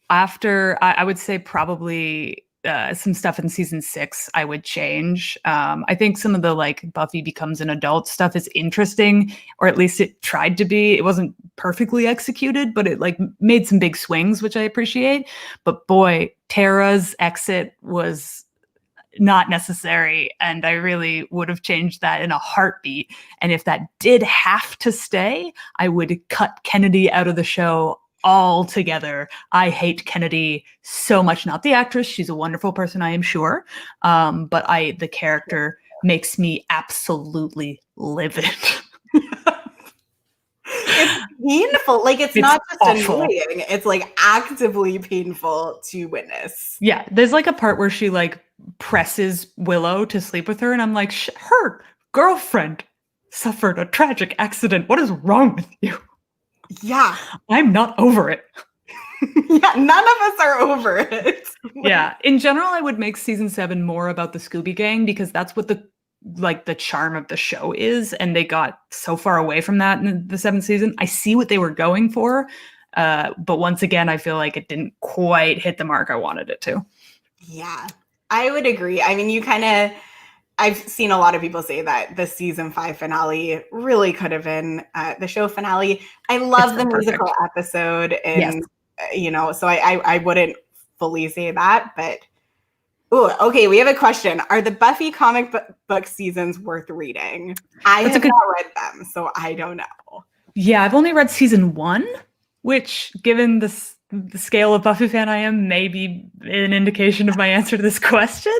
After I would say probably some stuff in season 6 I would change. I think some of the like Buffy becomes an adult stuff is interesting, or at least it tried to be. It wasn't perfectly executed, but it like made some big swings, which I appreciate. But boy, Tara's exit was not necessary, and I really would have changed that in a heartbeat. And if that did have to stay, I would cut Kennedy out of the show altogether. I hate Kennedy so much. Not the actress; she's a wonderful person, I am sure. But the character makes me absolutely livid. It's painful. Like it's not just awful. Annoying. It's like actively painful to witness. Yeah, there's like a part where she like presses Willow to sleep with her, and I'm like, her girlfriend suffered a tragic accident. What is wrong with you? Yeah. I'm not over it. Yeah, none of us are over it. Yeah, in general, I would make season 7 more about the Scooby Gang, because that's what the charm of the show is, and they got so far away from that in the 7th season. I see what they were going for, but once again, I feel like it didn't quite hit the mark I wanted it to. Yeah, I would agree. I mean, I've seen a lot of people say that the season 5 finale really could have been the show finale. I love the musical episode, and yes. So I wouldn't fully say that, but okay, we have a question. Are the Buffy comic book seasons worth reading? I have not read them, so I don't know. Yeah, I've only read season 1, which, given the scale of Buffy fan I am, may be an indication of my answer to this question.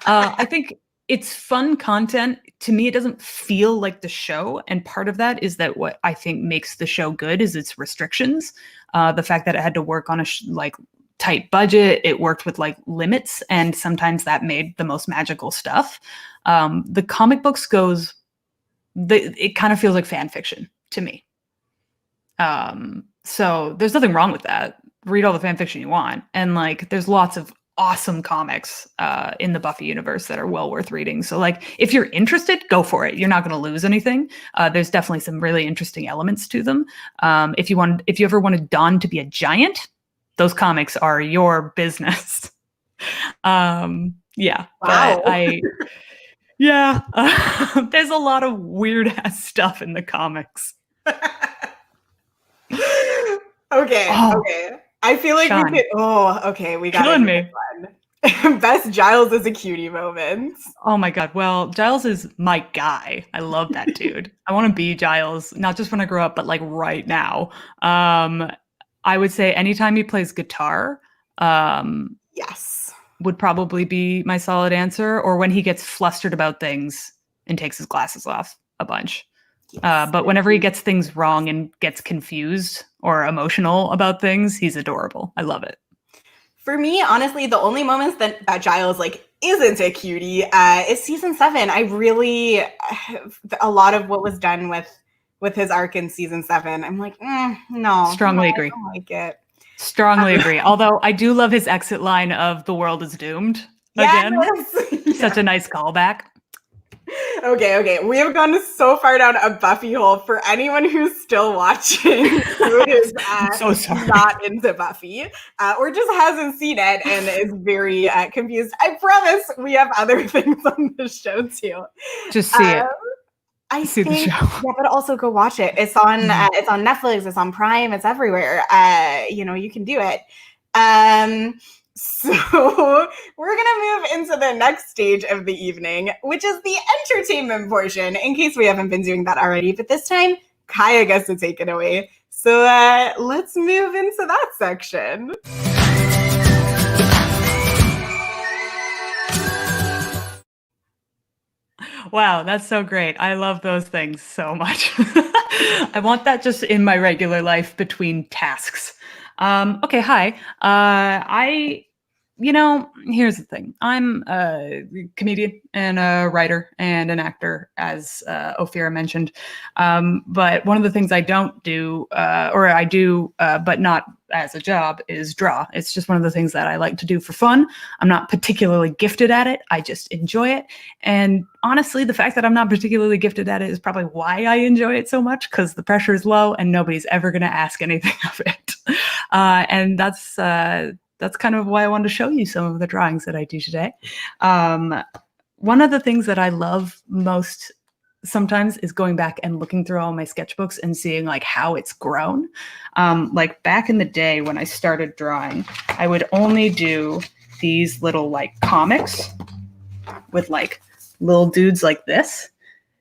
I think it's fun content. To me, it doesn't feel like the show, and part of that is that what I think makes the show good is its restrictions. The fact that it had to work on a tight budget, it worked with like limits, and sometimes that made the most magical stuff. The comic books it kind of feels like fan fiction to me. So there's nothing wrong with that. Read all the fan fiction you want, and like there's lots of awesome comics in the Buffy universe that are well worth reading. So like if you're interested, go for it. You're not going to lose anything. There's definitely some really interesting elements to them. If you ever wanted Dawn to be a giant, those comics are your business. Yeah. Wow. But there's a lot of weird ass stuff in the comics. Okay. I feel like Sean. we could. We got killing me. Best Giles is a cutie moment. Oh my god. Well, Giles is my guy. I love that dude. I want to be Giles, not just when I grow up, but like right now. I would say anytime he plays guitar, yes, would probably be my solid answer. Or when he gets flustered about things and takes his glasses off a bunch. Yes. But whenever he gets things wrong and gets confused or emotional about things, he's adorable. I love it. For me, honestly, the only moments that Giles like isn't a cutie is season 7. I really a lot of what was done with his arc in season 7. I'm like, no. Strongly agree. I don't like it. Strongly agree. Although I do love his exit line of "the world is doomed." Again, yes. Such a nice callback. Okay. We have gone so far down a Buffy hole. For anyone who's still watching, who is so sorry. not into Buffy, or just hasn't seen it and is very confused, I promise we have other things on the show too. Just see it. I think, the show. Yeah, but also go watch it. It's on it's on Netflix, it's on Prime, it's everywhere. You can do it. So we're going to move into the next stage of the evening, which is the entertainment portion, in case we haven't been doing that already. But this time, Kyah gets to take it away. So let's move into that section. Wow, that's so great. I love those things so much. I want that just in my regular life between tasks. Okay, hi. Here's the thing. I'm a comedian and a writer and an actor, as Ophira mentioned. But one of the things I don't do, or I do, but not as a job, is draw. It's just one of the things that I like to do for fun. I'm not particularly gifted at it. I just enjoy it. And honestly, the fact that I'm not particularly gifted at it is probably why I enjoy it so much, because the pressure is low and nobody's ever going to ask anything of it. And that's kind of why I wanted to show you some of the drawings that I do today. One of the things that I love most sometimes is going back and looking through all my sketchbooks and seeing like how it's grown. Like back in the day when I started drawing, I would only do these little like comics with like little dudes like this.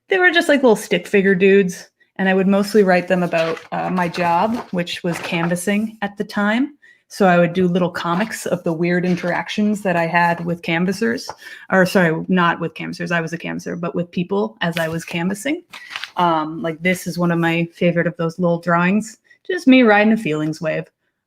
They were just like little stick figure dudes. And I would mostly write them about my job, which was canvassing at the time. So I would do little comics of the weird interactions that I had with canvassers, or sorry, not with canvassers. I was a canvasser, but with people as I was canvassing. Like this is one of my favorite of those little drawings. Just me riding a feelings wave.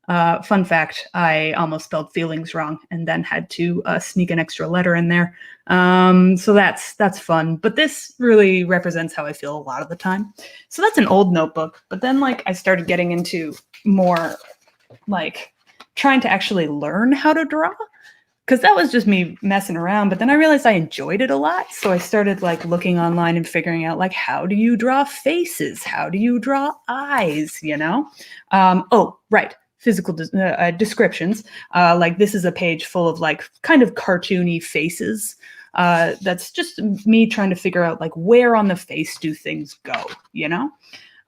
Fun fact, I almost spelled feelings wrong and then had to sneak an extra letter in there. So that's fun. But this really represents how I feel a lot of the time. So that's an old notebook. But then like I started getting into more like trying to actually learn how to draw, because that was just me messing around. But then I realized I enjoyed it a lot. So I started like looking online and figuring out like, how do you draw faces? How do you draw eyes? Oh, right. Physical descriptions. Like this is a page full of like kind of cartoony faces. That's just me trying to figure out like where on the face do things go,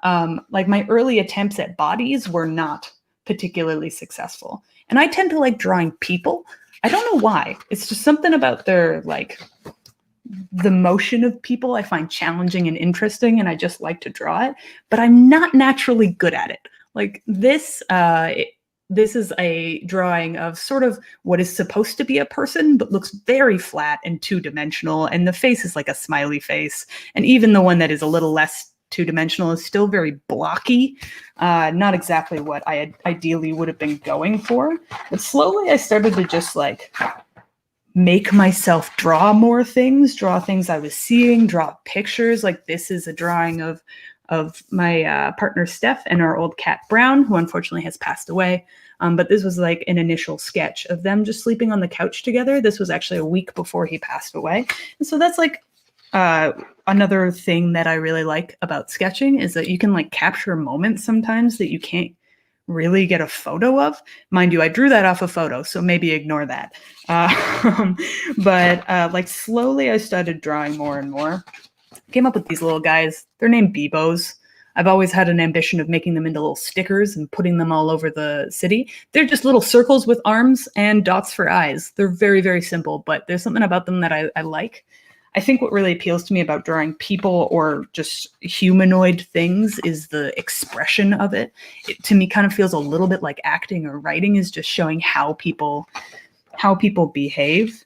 Like my early attempts at bodies were not particularly successful. And I tend to like drawing people. I don't know why. It's just something about their like the motion of people I find challenging and interesting, and I just like to draw it, but I'm not naturally good at it. Like this is a drawing of sort of what is supposed to be a person, but looks very flat and two-dimensional, and the face is like a smiley face. And even the one that is a little less two-dimensional is still very blocky. Not exactly what I ideally would have been going for. But slowly I started to just like make myself draw more things, draw things I was seeing, draw pictures. Like this is a drawing of my partner Steph and our old cat Brown, who unfortunately has passed away. But this was like an initial sketch of them just sleeping on the couch together. This was actually a week before he passed away. And so that's like another thing that I really like about sketching is that you can like capture moments sometimes that you can't really get a photo of. Mind you, I drew that off a photo, so maybe ignore that. But like slowly I started drawing more and more. Came up with these little guys. They're named Bebos. I've always had an ambition of making them into little stickers and putting them all over the city. They're just little circles with arms and dots for eyes. They're very, very simple, but there's something about them that I like. I think what really appeals to me about drawing people or just humanoid things is the expression of it. It to me kind of feels a little bit like acting or writing is just showing how people behave.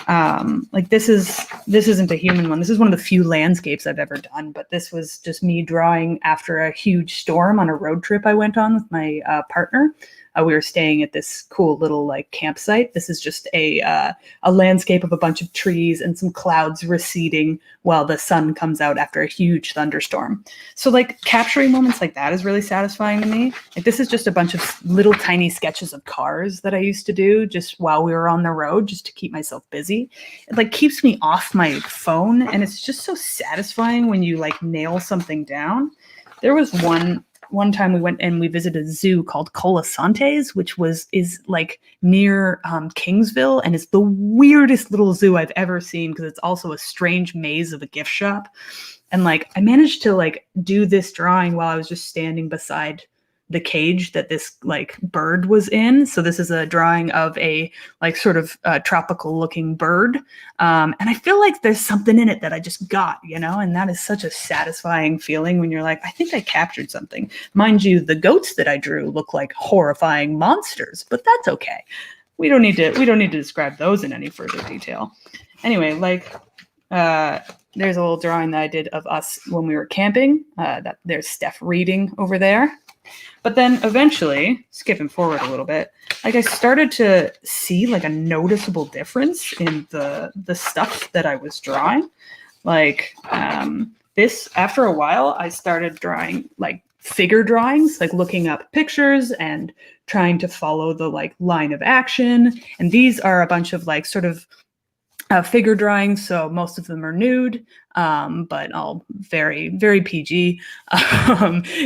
Like this isn't a human one. This is one of the few landscapes I've ever done, but this was just me drawing after a huge storm on a road trip I went on with my partner. We were staying at this cool little like campsite. This is just a landscape of a bunch of trees and some clouds receding while the sun comes out after a huge thunderstorm. So like capturing moments like that is really satisfying to me. Like this is just a bunch of little tiny sketches of cars that I used to do just while we were on the road, just to keep myself busy. It like keeps me off my phone, and it's just so satisfying when you like nail something down. There was one time we went and we visited a zoo called Colasantes, which is like near Kingsville, and it's the weirdest little zoo I've ever seen because it's also a strange maze of a gift shop. And like I managed to like do this drawing while I was just standing beside the cage that this like bird was in. So this is a drawing of a like sort of tropical looking bird. And I feel like there's something in it that I just got, you know, and that is such a satisfying feeling when you're like, I think I captured something. Mind you, the goats that I drew look like horrifying monsters, but that's okay. We don't need to describe those in any further detail. Anyway, like there's a little drawing that I did of us when we were camping. That there's Steph reading over there. But then eventually, skipping forward a little bit, like I started to see like a noticeable difference in the stuff that I was drawing. Like this, after a while, I started drawing like figure drawings, like looking up pictures and trying to follow the like line of action. And these are a bunch of like sort of figure drawings, so most of them are nude, but all very, very PG,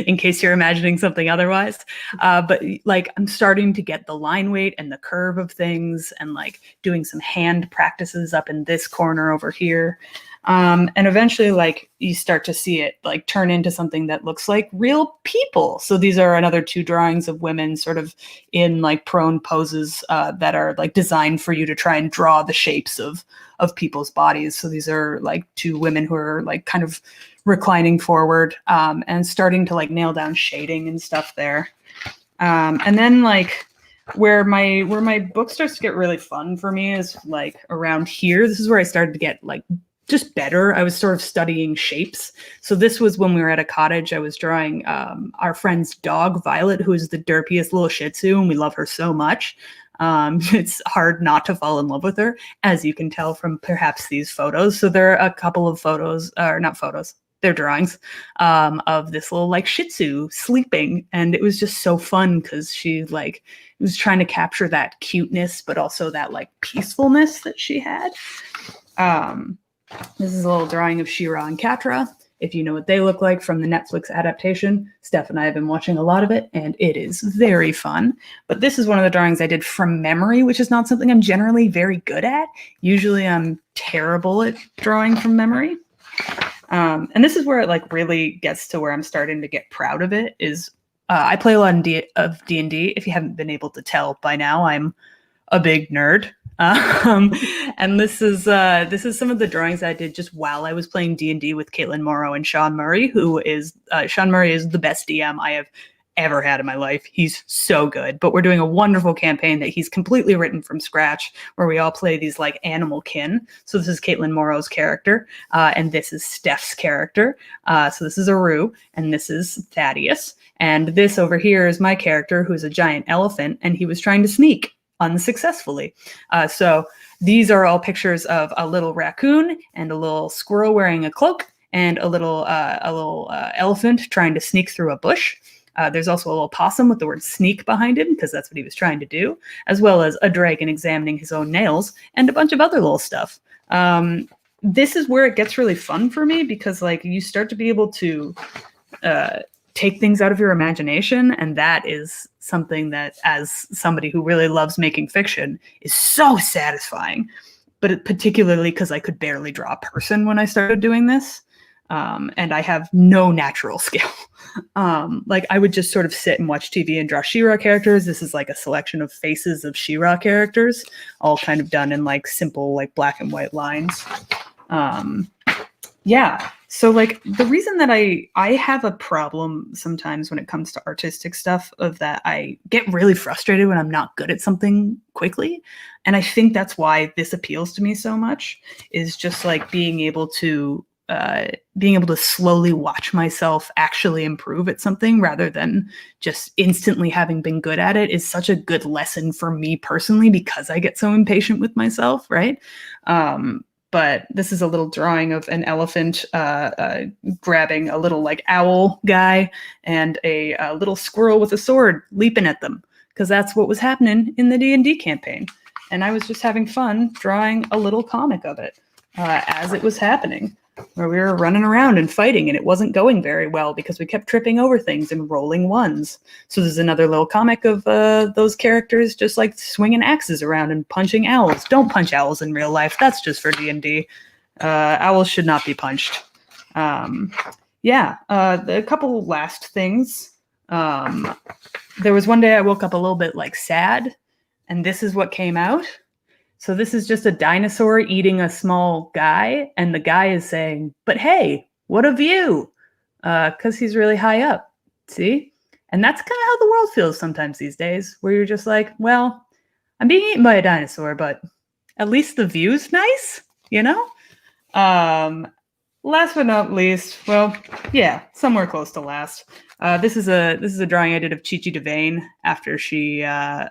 in case you're imagining something otherwise. But like I'm starting to get the line weight and the curve of things and like doing some hand practices up in this corner over here. And eventually like you start to see it like turn into something that looks like real people. So these are another 2 drawings of women sort of in like prone poses that are like designed for you to try and draw the shapes of people's bodies. So these are like 2 women who are like kind of reclining forward and starting to like nail down shading and stuff there. And then like where my book starts to get really fun for me is like around here. This is where I started to get like just better. I was sort of studying shapes. So this was when we were at a cottage. I was drawing our friend's dog, Violet, who is the derpiest little Shih Tzu, and we love her so much. It's hard not to fall in love with her, as you can tell from perhaps these photos. So there are a couple of photos, or not photos, they're drawings of this little like Shih Tzu sleeping. And it was just so fun because she like was trying to capture that cuteness, but also that like peacefulness that she had. This is a little drawing of She-Ra and Catra. If you know what they look like from the Netflix adaptation, Steph and I have been watching a lot of it, and it is very fun. But this is one of the drawings I did from memory, which is not something I'm generally very good at. Usually I'm terrible at drawing from memory. And this is where it like really gets to where I'm starting to get proud of it is I play a lot of D&D. If you haven't been able to tell by now, I'm a big nerd. And this is some of the drawings I did just while I was playing D&D with Caitlin Morrow and Sean Murray, who is Sean Murray is the best DM I have ever had in my life. He's so good. But we're doing a wonderful campaign that he's completely written from scratch, where we all play these like animal kin. So this is Caitlin Morrow's character, and this is Steph's character. So this is Aru, and this is Thaddeus, and this over here is my character, who's a giant elephant, and he was trying to sneak unsuccessfully. So these are all pictures of a little raccoon and a little squirrel wearing a cloak and a little elephant trying to sneak through a bush. There's also a little possum with the word sneak behind him because that's what he was trying to do, as well as a dragon examining his own nails and a bunch of other little stuff. This is where it gets really fun for me because like you start to be able to take things out of your imagination, and that is something that, as somebody who really loves making fiction, is so satisfying. But particularly because I could barely draw a person when I started doing this, and I have no natural skill. Like I would just sort of sit and watch TV and draw She-Ra characters. This is like a selection of faces of She-Ra characters, all kind of done in like simple like black and white lines. Yeah. So like the reason that I have a problem sometimes when it comes to artistic stuff of that I get really frustrated when I'm not good at something quickly. And I think that's why this appeals to me so much, is just like being able to slowly watch myself actually improve at something rather than just instantly having been good at it is such a good lesson for me personally because I get so impatient with myself. Right. But this is a little drawing of an elephant grabbing a little like owl guy and a little squirrel with a sword leaping at them, because that's what was happening in the D&D campaign. And I was just having fun drawing a little comic of it as it was happening, where we were running around and fighting, and it wasn't going very well because we kept tripping over things and rolling ones. So there's another little comic of those characters just like swinging axes around and punching owls. Don't punch owls in real life. That's just for D&D. Owls should not be punched. A couple last things There was one day I woke up a little bit like sad, and this is what came out. So this is just a dinosaur eating a small guy, and the guy is saying, "But hey, what a view!" Because he's really high up. See? And that's kind of how the world feels sometimes these days, where you're just like, well, I'm being eaten by a dinosaur, but at least the view's nice, you know? Last but not least, well, yeah, somewhere close to last. This is a drawing I did of Chi Chi DeVane after she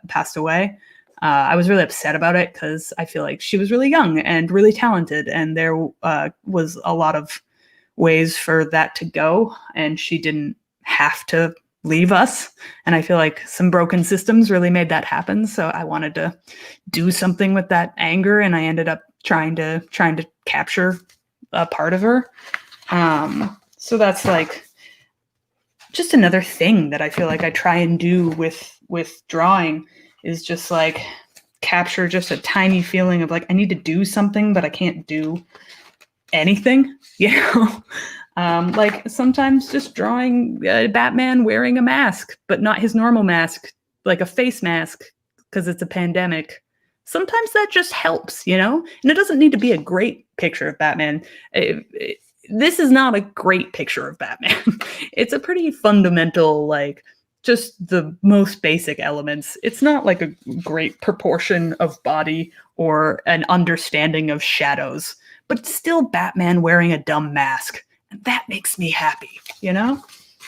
passed away. I was really upset about it because I feel like she was really young and really talented, and there was a lot of ways for that to go, and she didn't have to leave us. And I feel like some broken systems really made that happen. So I wanted to do something with that anger, and I ended up trying to capture a part of her. So that's like just another thing that I feel like I try and do with drawing, is just like capture just a tiny feeling of like, I need to do something, but I can't do anything, you know? Like sometimes just drawing Batman wearing a mask, but not his normal mask, like a face mask, because it's a pandemic. Sometimes that just helps, you know? And it doesn't need to be a great picture of Batman. This is not a great picture of Batman. It's a pretty fundamental, like, just the most basic elements. It's not like a great proportion of body or an understanding of shadows, but it's still Batman wearing a dumb mask. And that makes me happy, you know?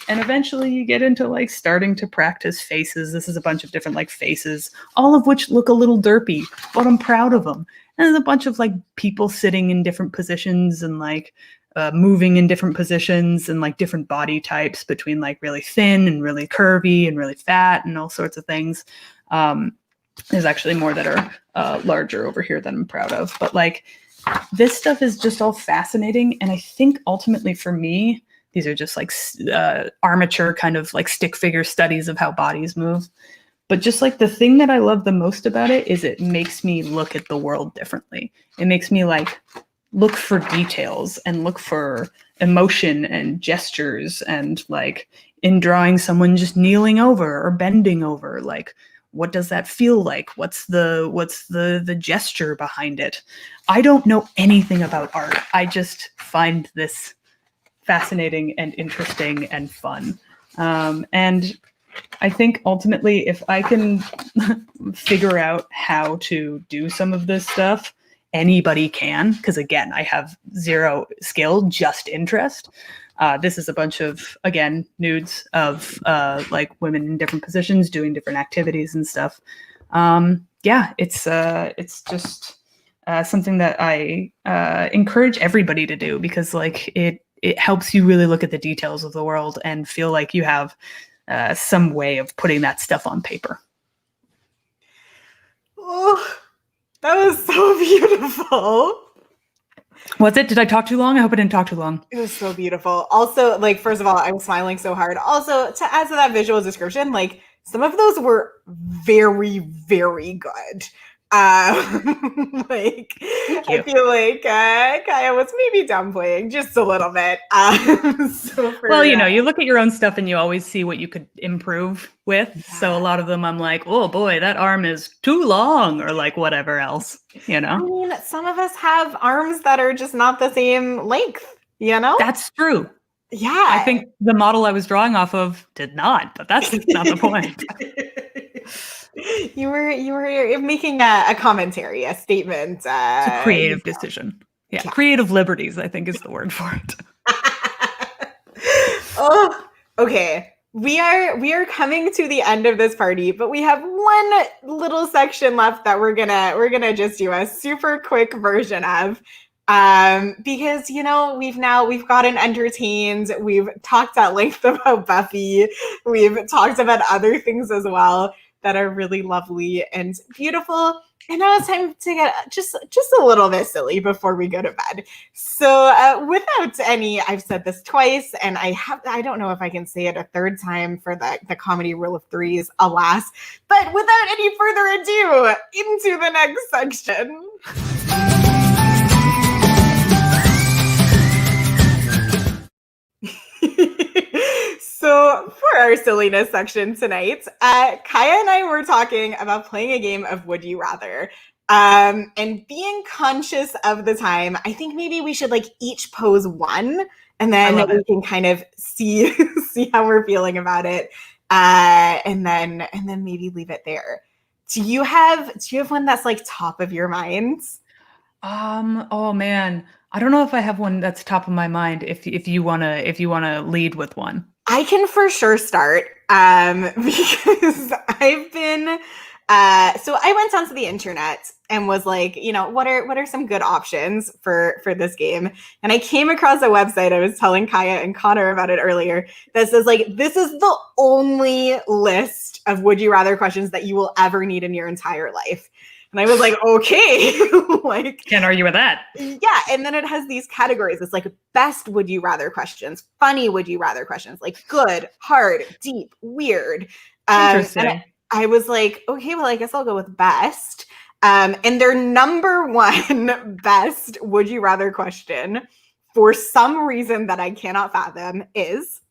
And eventually you get into like starting to practice faces. This is a bunch of different like faces, all of which look a little derpy, but I'm proud of them. And there's a bunch of like people sitting in different positions and like moving in different positions and like different body types between like really thin and really curvy and really fat and all sorts of things. There's actually more that are larger over here that I'm proud of. But like, this stuff is just all fascinating. And I think ultimately for me, these are just like armature kind of like stick figure studies of how bodies move. But just like the thing that I love the most about it is it makes me look at the world differently. It makes me like look for details and look for emotion and gestures, and like in drawing someone just kneeling over or bending over, like, what does that feel like? What's the gesture behind it? I don't know anything about art. I just find this fascinating and interesting and fun. And I think ultimately, if I can figure out how to do some of this stuff, anybody can, because again, I have zero skill, just interest. This is a bunch of, again, nudes of like women in different positions doing different activities and stuff. Yeah, it's just something that I encourage everybody to do, because like it helps you really look at the details of the world and feel like you have some way of putting that stuff on paper. Oh, that was so beautiful. Was it? Did I talk too long? I hope I didn't talk too long. It was so beautiful. Also, like, first of all, I was smiling so hard. Also, to add to that visual description, like, some of those were very, very good. Like, I feel like Kyah was maybe downplaying just a little bit. Well, you know, you look at your own stuff and you always see what you could improve with. Yeah. So a lot of them I'm like, oh boy, that arm is too long, or like whatever else, you know? I mean, some of us have arms that are just not the same length, you know? That's true. Yeah. I think the model I was drawing off of did not, but that's not the point. You were making a commentary, a statement. It's a creative decision. Yeah, creative liberties, I think, is the word for it. Oh, okay. We are coming to the end of this party, but we have one little section left that we're gonna just do a super quick version of. Because, you know, we've gotten entertained. We've talked at length about Buffy. We've talked about other things as well that are really lovely and beautiful. And now it's time to get just a little bit silly before we go to bed. So without any, I've said this twice, and I don't know if I can say it a third time for the comedy rule of threes, alas. But without any further ado, into the next section. So for our silliness section tonight. Kyah and I were talking about playing a game of Would You Rather. And being conscious of the time, I think maybe we should like each pose one, and then we can kind of see how we're feeling about it, and then maybe leave it there. Do you have one that's like top of your mind? Oh man, I don't know if I have one that's top of my mind. If you wanna lead with one, I can for sure start because I've been. So I went onto the internet and was like, what are some good options for this game? And I came across a website. I was telling Kyah and Connor about it earlier. That says like, this is the only list of would you rather questions that you will ever need in your entire life. And I was like, okay, like can't argue with that. Yeah. And then it has these categories. It's like best would you rather questions, funny would you rather questions, like good, hard, deep, weird. Interesting. I was like, okay, well, I guess I'll go with best. And their number one best would you rather question, for some reason that I cannot fathom, is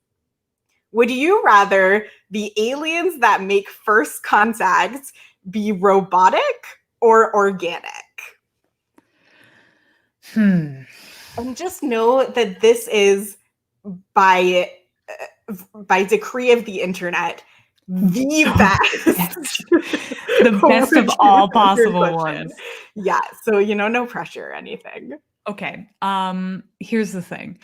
would you rather the aliens that make first contact be robotic or organic? And just know that this is by decree of the internet the best. The best of all possible ones. Yeah. So, no pressure or anything. Okay. Here's the thing.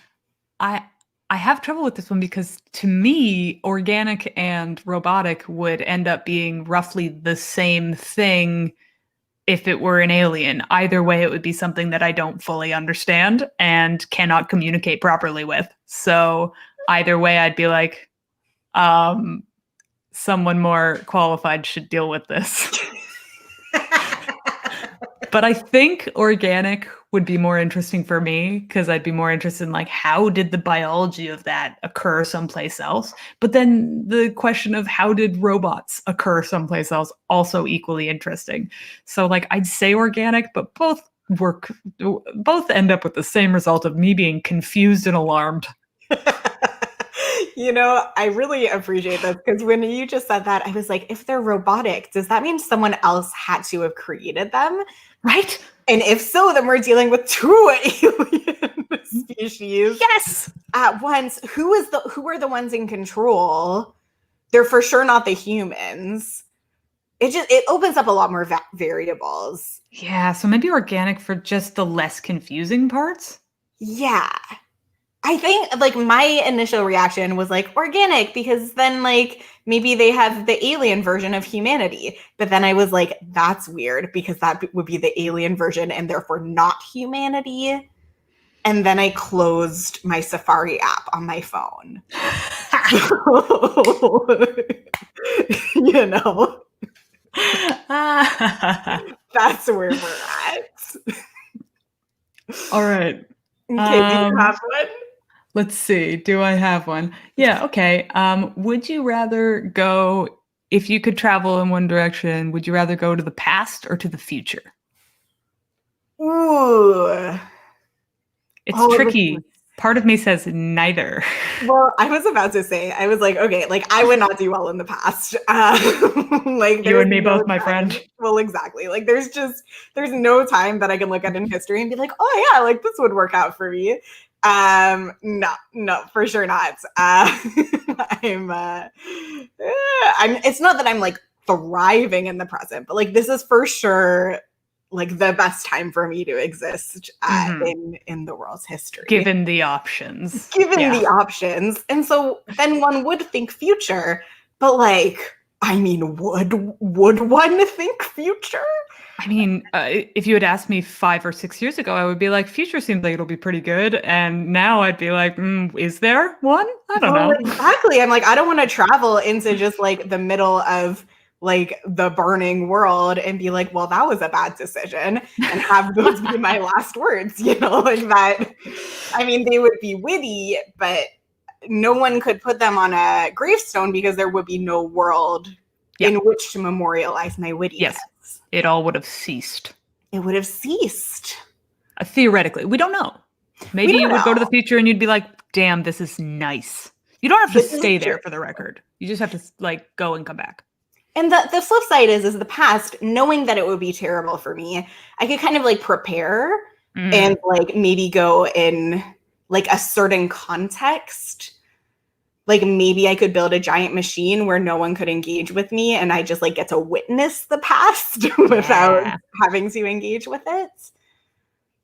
I have trouble with this one because to me, organic and robotic would end up being roughly the same thing if it were an alien. Either way, it would be something that I don't fully understand and cannot communicate properly with. So either way, I'd be like, someone more qualified should deal with this. But I think organic would be more interesting for me because I'd be more interested in like, how did the biology of that occur someplace else? But then the question of how did robots occur someplace else also equally interesting. So like I'd say organic, but both end up with the same result of me being confused and alarmed. I really appreciate this because when you just said that, I was like, if they're robotic, does that mean someone else had to have created them? Right? And if so, then we're dealing with two alien species. Yes. At once. Who are the ones in control? They're for sure not the humans. It opens up a lot more variables. Yeah, so maybe organic for just the less confusing parts? Yeah. I think like my initial reaction was like organic because then like maybe they have the alien version of humanity. But then I was like, that's weird because that would be the alien version and therefore not humanity. And then I closed my Safari app on my phone. That's where we're at. All right. Okay, do you have one? Let's see. Do I have one? Yeah, okay. Would you rather go, if you could travel in one direction, would you rather go to the past or to the future? Ooh. It's tricky. Part of me says neither. Well, I was about to say, I was like, okay, like I would not do well in the past. Like you and me both, my friend. Well, exactly. Like there's no time that I can look at in history and be like, oh yeah, like this would work out for me. No, for sure not. It's not that I'm like thriving in the present, but like this is for sure like the best time for me to exist in the world's history. Given the options. The options. And so then one would think future, but like, I mean, would one think future? I mean, if you had asked me 5 or 6 years ago, I would be like, future seems like it'll be pretty good. And now I'd be like, is there one? I don't know. Exactly. I'm like, I don't want to travel into just like the middle of like the burning world and be like, well, that was a bad decision and have those be my last words, like that. I mean, they would be witty, but no one could put them on a gravestone because there would be no world in which to memorialize my wittiness. Yes. It all would have ceased. It would have ceased. Theoretically. We don't know. Maybe you would go to the future and you'd be like, damn, this is nice. You don't have to This is stay there true. for the record. You just have to like go and come back. And the flip side is the past, knowing that it would be terrible for me, I could kind of like prepare and like maybe go in like a certain context. Like maybe I could build a giant machine where no one could engage with me and I just like get to witness the past without having to engage with it.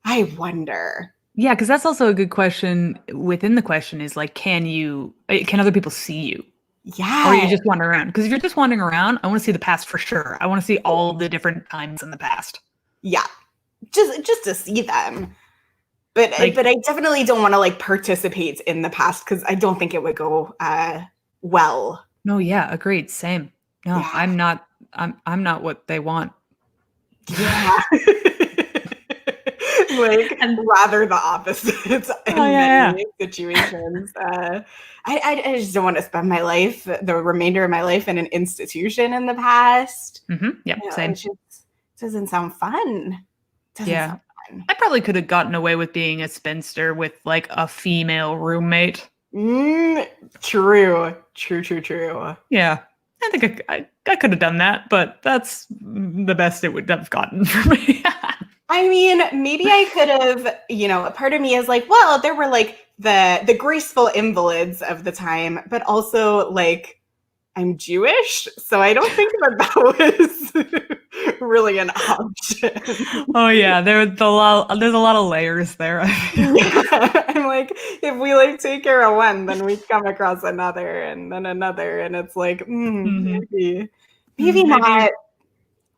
I wonder. Yeah, because that's also a good question within the question is like, can other people see you? Yeah. Or you just wander around? Because if you're just wandering around, I want to see the past for sure. I want to see all the different times in the past. Yeah. Just to see them. But Like- I definitely don't want to like participate in the past because I don't think it would go well. No, yeah, agreed. Same. No, Yeah. I'm not what they want. Yeah. Like rather the opposite in many situations. I just don't want to spend my life, the remainder of my life, in an institution in the past. Yeah, You know, same. it just doesn't sound fun. Sound fun. I probably could have gotten away with being a spinster with like a female roommate. True. Yeah, I think I could have done that, but that's the best it would have gotten for me. I mean, maybe I could have, you know, a part of me is like, well, there were like the graceful invalids of the time, but also like I'm Jewish, so I don't think that was really an option. Oh yeah, there's a lot of layers there. Yeah. I'm like, if we like take care of one, then we come across another and then another, and it's like, maybe not.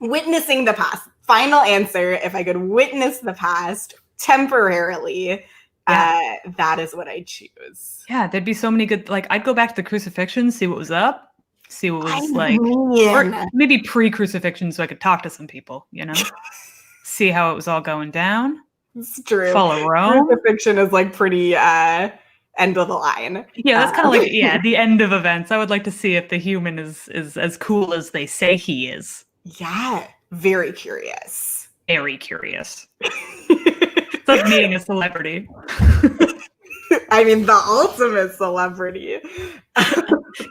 Witnessing the past. Final answer, if I could witness the past temporarily, that is what I choose. Yeah, there'd be so many good, like, I'd go back to the crucifixion, see what was up, see what was or maybe pre-crucifixion so I could talk to some people, you know? See how it was all going down. It's true. Follow Rome. Crucifixion is like pretty end of the line. Yeah, that's kind of like, the end of events. I would like to see if the human is as cool as they say he is. Yeah, very curious. Very curious. It's like being a celebrity. I mean, the ultimate celebrity.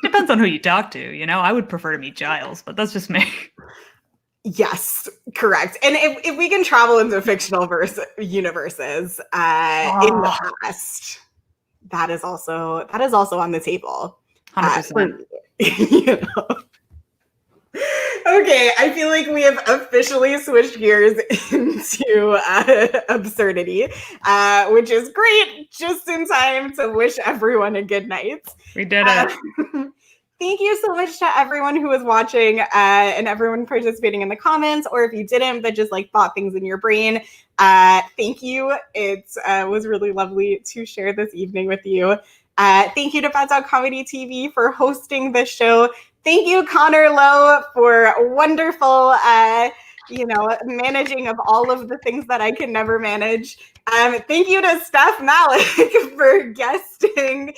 Depends on who you talk to, you know? I would prefer to meet Giles, but that's just me. Yes, correct. And if we can travel into fictional universes in the past, that is also on the table. 100%. You know? Okay, I feel like we have officially switched gears into absurdity, which is great, just in time to wish everyone a good night. We did it. Thank you so much to everyone who was watching and everyone participating in the comments, or if you didn't, but just like thought things in your brain. Thank you. It was really lovely to share this evening with you. Thank you to Fat Dog Comedy TV for hosting this show. Thank you, Connor Lowe, for wonderful, managing of all of the things that I can never manage. Thank you to Steph Malik for guesting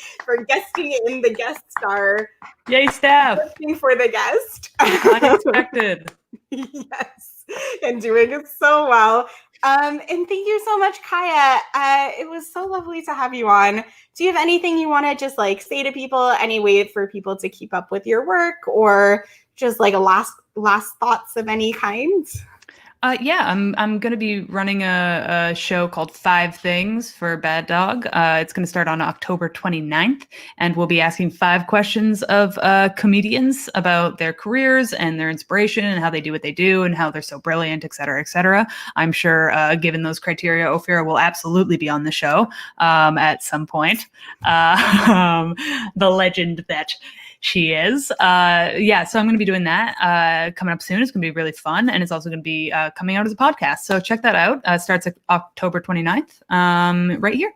in the guest star. Yay, Steph! Guesting for the guest. Unexpected. Yes, and doing it so well. And thank you so much, Kyah. It was so lovely to have you on. Do you have anything you want to just like say to people? Any way for people to keep up with your work, or just like a last thoughts of any kind? I'm going to be running a show called 5 Things for Bad Dog. It's going to start on October 29th, and we'll be asking 5 questions of comedians about their careers and their inspiration and how they do what they do and how they're so brilliant, et cetera, et cetera. I'm sure, given those criteria, Ophira will absolutely be on the show at some point. The legend that she is. So I'm going to be doing that coming up soon. It's going to be really fun. And it's also going to be coming out as a podcast. So check that out. It starts October 29th right here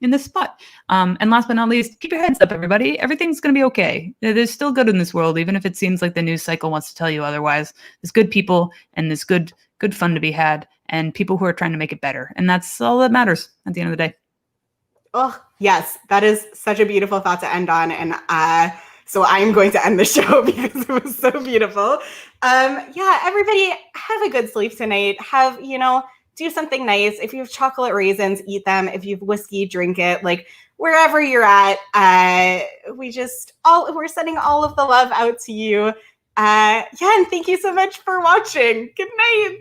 in this spot. And last but not least, keep your heads up, everybody. Everything's going to be okay. There's still good in this world, even if it seems like the news cycle wants to tell you otherwise. There's good people and there's good fun to be had and people who are trying to make it better. And that's all that matters at the end of the day. Oh, yes. That is such a beautiful thought to end on. And so I'm going to end the show because it was so beautiful. Everybody have a good sleep tonight. Have, do something nice. If you have chocolate raisins, eat them. If you have whiskey, drink it. Like wherever you're at, we're sending all of the love out to you. And thank you so much for watching. Good night.